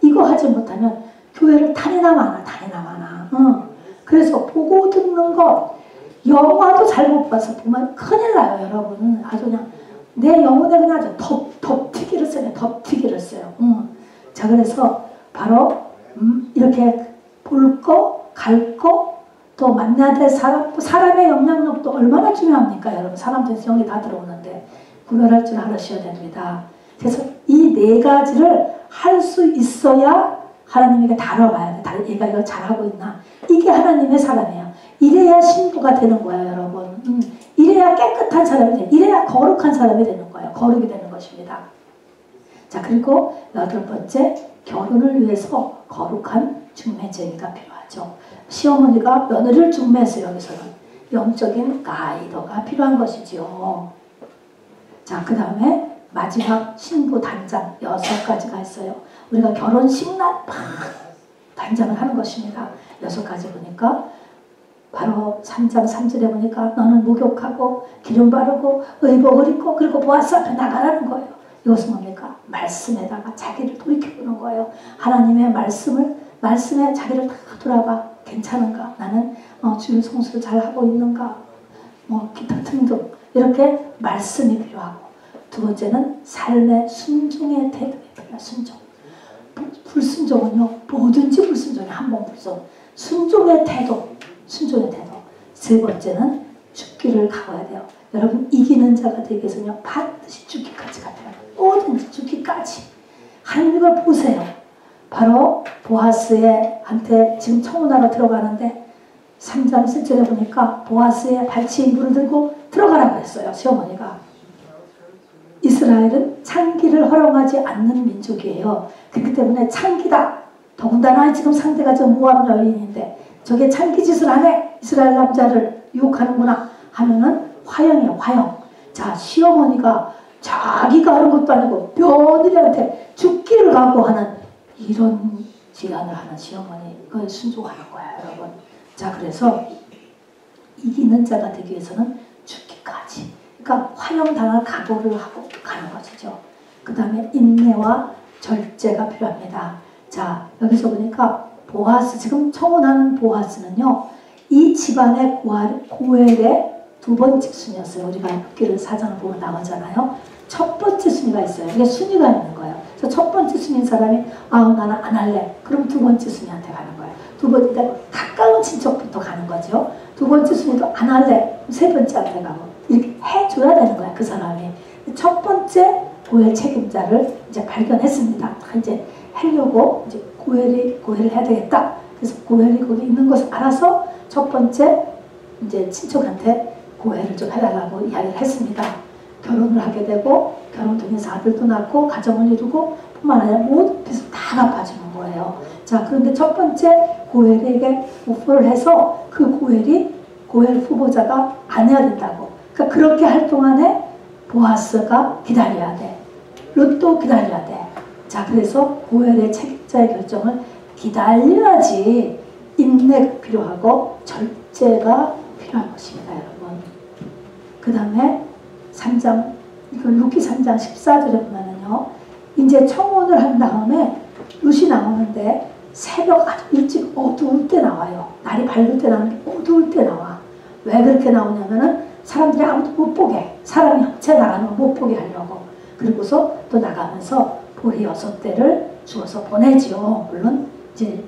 이거 하지 못하면 교회를 다니나 마나. 그래서 보고 듣는 것, 영화도 잘못 봐서 보면 큰일 나요, 여러분. 아주 그냥 내 영혼에 그냥 아주 덮튀기를 써요. 자, 그래서 바로 이렇게 볼 거, 갈 거, 또 만나야 될 사람, 사람의 영향력도 얼마나 중요합니까, 여러분. 사람들에서 영이 다 들어오는데 구별할 줄 알으셔야 됩니다. 그래서 이 네 가지를 할 수 있어야 하나님에게 다뤄봐야 돼. 얘가 이걸 잘하고 있나. 이게 하나님의 사람이에요. 이래야 신부가 되는 거예요, 여러분. 이래야 깨끗한 사람이 돼. 이래야 거룩한 사람이 되는 거예요. 거룩이 되는 것입니다. 자, 그리고 8번째, 결혼을 위해서 거룩한 중매쟁이가 필요하죠. 시어머니가 며느리를 중매했어요. 여기서는 영적인 가이더가 필요한 것이지요. 자, 그 다음에 마지막 신부 단장 6가지가 있어요. 우리가 결혼식 날 단장을 하는 것입니다. 6가지 보니까 바로 3장 3절에 보니까 너는 목욕하고 기름 바르고 의복을 입고 그리고 보아스 앞에 나가라는 거예요. 이것은 뭡니까? 말씀에다가 자기를 돌이켜보는 거예요. 하나님의 말씀에 자기를 다 돌아봐. 괜찮은가? 나는 주일 성수를 잘하고 있는가? 기타 등등 이렇게 말씀이 필요하고, 두 번째는 삶의 순종의 태도에 필요해요. 순종. 불순종은요, 뭐든지 불순종이 한번 불순. 순종의 태도. 세 번째는 죽기를 각오해야 돼요. 여러분, 이기는 자가 되기 위해서는요, 반드시 죽기까지 가야 돼요. 뭐든지 죽기까지. 하나님 이걸 보세요. 바로 보아스한테 지금 청혼하러 들어가는데 3장 7절에 보니까 보아스의 발치에 물을 들고 들어가라고 했어요. 시어머니가. 이스라엘은 창기를 허용하지 않는 민족이에요. 그렇기 때문에 창기다. 더군다나 지금 상대가 저 모압 여인인데 저게 창기짓을 하네. 이스라엘 남자를 유혹하는구나 하면은 화형이에요. 화형. 자, 시어머니가 자기가 하는 것도 아니고 며느리한테 죽기를 각오하는 이런 제안을 하는 시어머니, 그걸 순종하는 거예요, 여러분. 자, 그래서 이기는 자가 되기 위해서는 죽기까지. 그러니까 화형당할 각오를 하고 가는 것이죠. 그 다음에 인내와 절제가 필요합니다. 자, 여기서 보니까 보아스, 지금 청혼하는 보아스는요, 이 집안의 고엘의 2번째 순이었어요. 우리가 룻기를 4장을 보면 나오잖아요. 첫 번째 순위가 있어요. 이게 순위가 있는 거예요. 그래서 첫 번째 순위인 사람이 나는 안 할래. 그럼 2번째 순위한테 가는 거예요. 두 번째, 가까운 친척부터 가는 거죠. 2번째 순위도 안 할래. 3번째한테 가고 이렇게 해줘야 되는 거야, 그 사람이. 첫 번째 고엘 책임자를 이제 발견했습니다. 이제 하려고 이제 고엘을 해야 되겠다. 그래서 고엘이 거기 있는 것을 알아서 첫 번째 이제 친척한테 고엘을 좀 해달라고 이야기를 했습니다. 결혼을 하게 되고 결혼 통해서 아들도 낳고 가정을 이루고 뿐만 아니라 모든 빚을 다 갚아주는 거예요. 자, 그런데 첫 번째 고엘에게 오퍼를 해서 그 고엘 후보자가 안 해야 된다고. 그러니까 그렇게 할 동안에 보아스가 기다려야 돼. 룻도 기다려야 돼. 자, 그래서 고엘의 책임자의 결정을 기다려야지 인내가 필요하고 절제가 필요한 것입니다, 여러분. 그 다음에 3장, 룻기 3장 14절에 보면은요, 이제 청혼을 한 다음에 룻이 나오는데 새벽 아주 일찍 어두울 때 나와요. 날이 밝을 때 나오는데 어두울 때 나와. 왜 그렇게 나오냐면은 사람들이 아무도 못 보게, 사람이 형체 나가는 걸 못 보게 하려고. 그리고서 또 나가면서 보리 6대를 주어서 보내지요. 물론 이제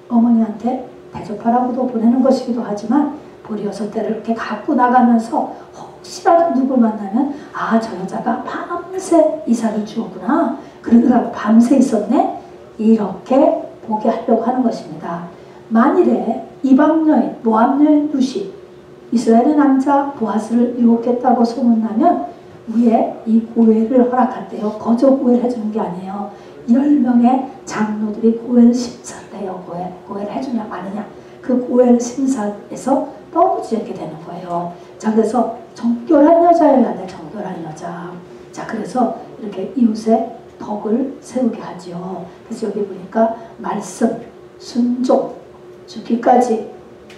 어머니한테 대접하라고도 보내는 것이기도 하지만 보리 6대를 이렇게 갖고 나가면서 혹시라도 누굴 만나면 저 여자가 밤새 이삭을 주었구나. 그러더라고. 밤새 있었네. 이렇게 보게 하려고 하는 것입니다. 만일에 이방 여인, 모압 여인 룻이 이스라엘의 남자 보아스를 유혹했다고 소문나면 위에 이 고엘을 허락한대요. 거저 고엘 해주는 게 아니에요. 10명의 장로들이 고엘 심사를 해요. 고엘 해주냐 마느냐. 그 고엘 심사에서 떠부지게 되는 거예요. 자, 그래서 정결한 여자여야 돼. 정결한 여자. 자, 그래서 이렇게 이웃의 덕을 세우게 하죠. 그래서 여기 보니까 말씀, 순종, 죽기까지,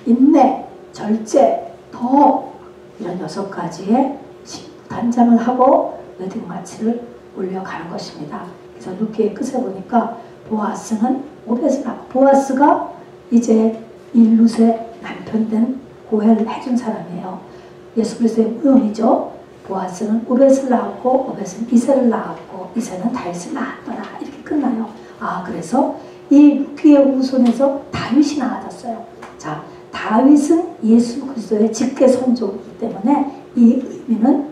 인내, 절제, 더 이런 6가지의 단장을 하고 웨딩마치를 올려가는 것입니다. 그래서 루키의 끝에 보니까 보아스는 오벳을 하고, 보아스가 이제 이 룻의 남편 된 고해를 해준 사람이에요. 예수 그리스도의 무용이죠. 보아스는 오벳을 낳았고 오벳은 이새를 낳았고 이새는 다윗을 낳았더라. 이렇게 끝나요. 그래서 이 루키의 후손에서 다윗이 나아졌어요. 자, 다윗은 예수 그리스도의 직계 선조이기 때문에 이 의미는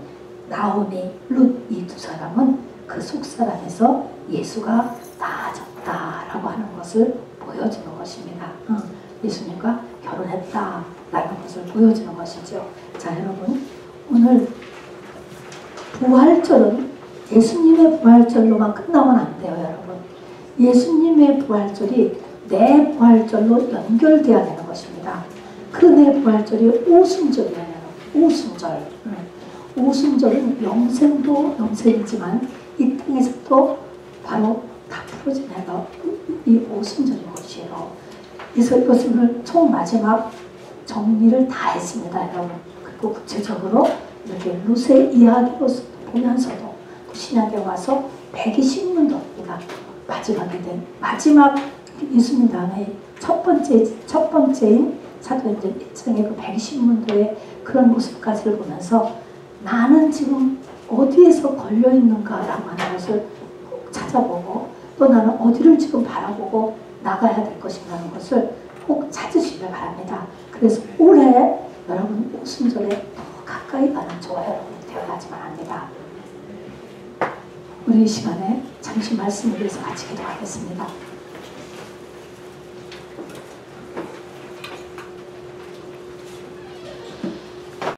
나오미, 룻 이 두 사람은 그 속사람에서 예수가 나아졌다라고 하는 것을 보여주는 것입니다. 예수님과 결혼했다라는 것을 보여주는 것이죠. 자, 여러분, 오늘 부활절은 예수님의 부활절로만 끝나면 안 돼요, 여러분. 예수님의 부활절이 내 부활절로 연결되어야 되는 것입니다. 그 내 부활절이 오순절이에요. 오순절. 오순절은 영생도 영생이지만 이 땅에서도 바로 다 풀어진 해가 이 오순절인 것이에요. 그래서 이것을 총 마지막 정리를 다 했습니다, 여러분. 그리고 구체적으로 이렇게 룻의 이야기로 보면서도 신약에 와서 120문도입니다. 마지막이 된 마지막 예수님 다음에 첫 번째인 사도행전 1장의 그 120문도의 그런 모습까지를 보면서 나는 지금 어디에서 걸려있는가라고 하는 것을 꼭 찾아보고 또 나는 어디를 지금 바라보고 나가야 될 것인가라는 것을 꼭 찾으시길 바랍니다. 그래서 올해 여러분 오순절에 더 가까이 가는 저와 여러분이 되어야지만 합니다. 우리 이 시간에 잠시 말씀을 위해서 같이 기도하겠습니다.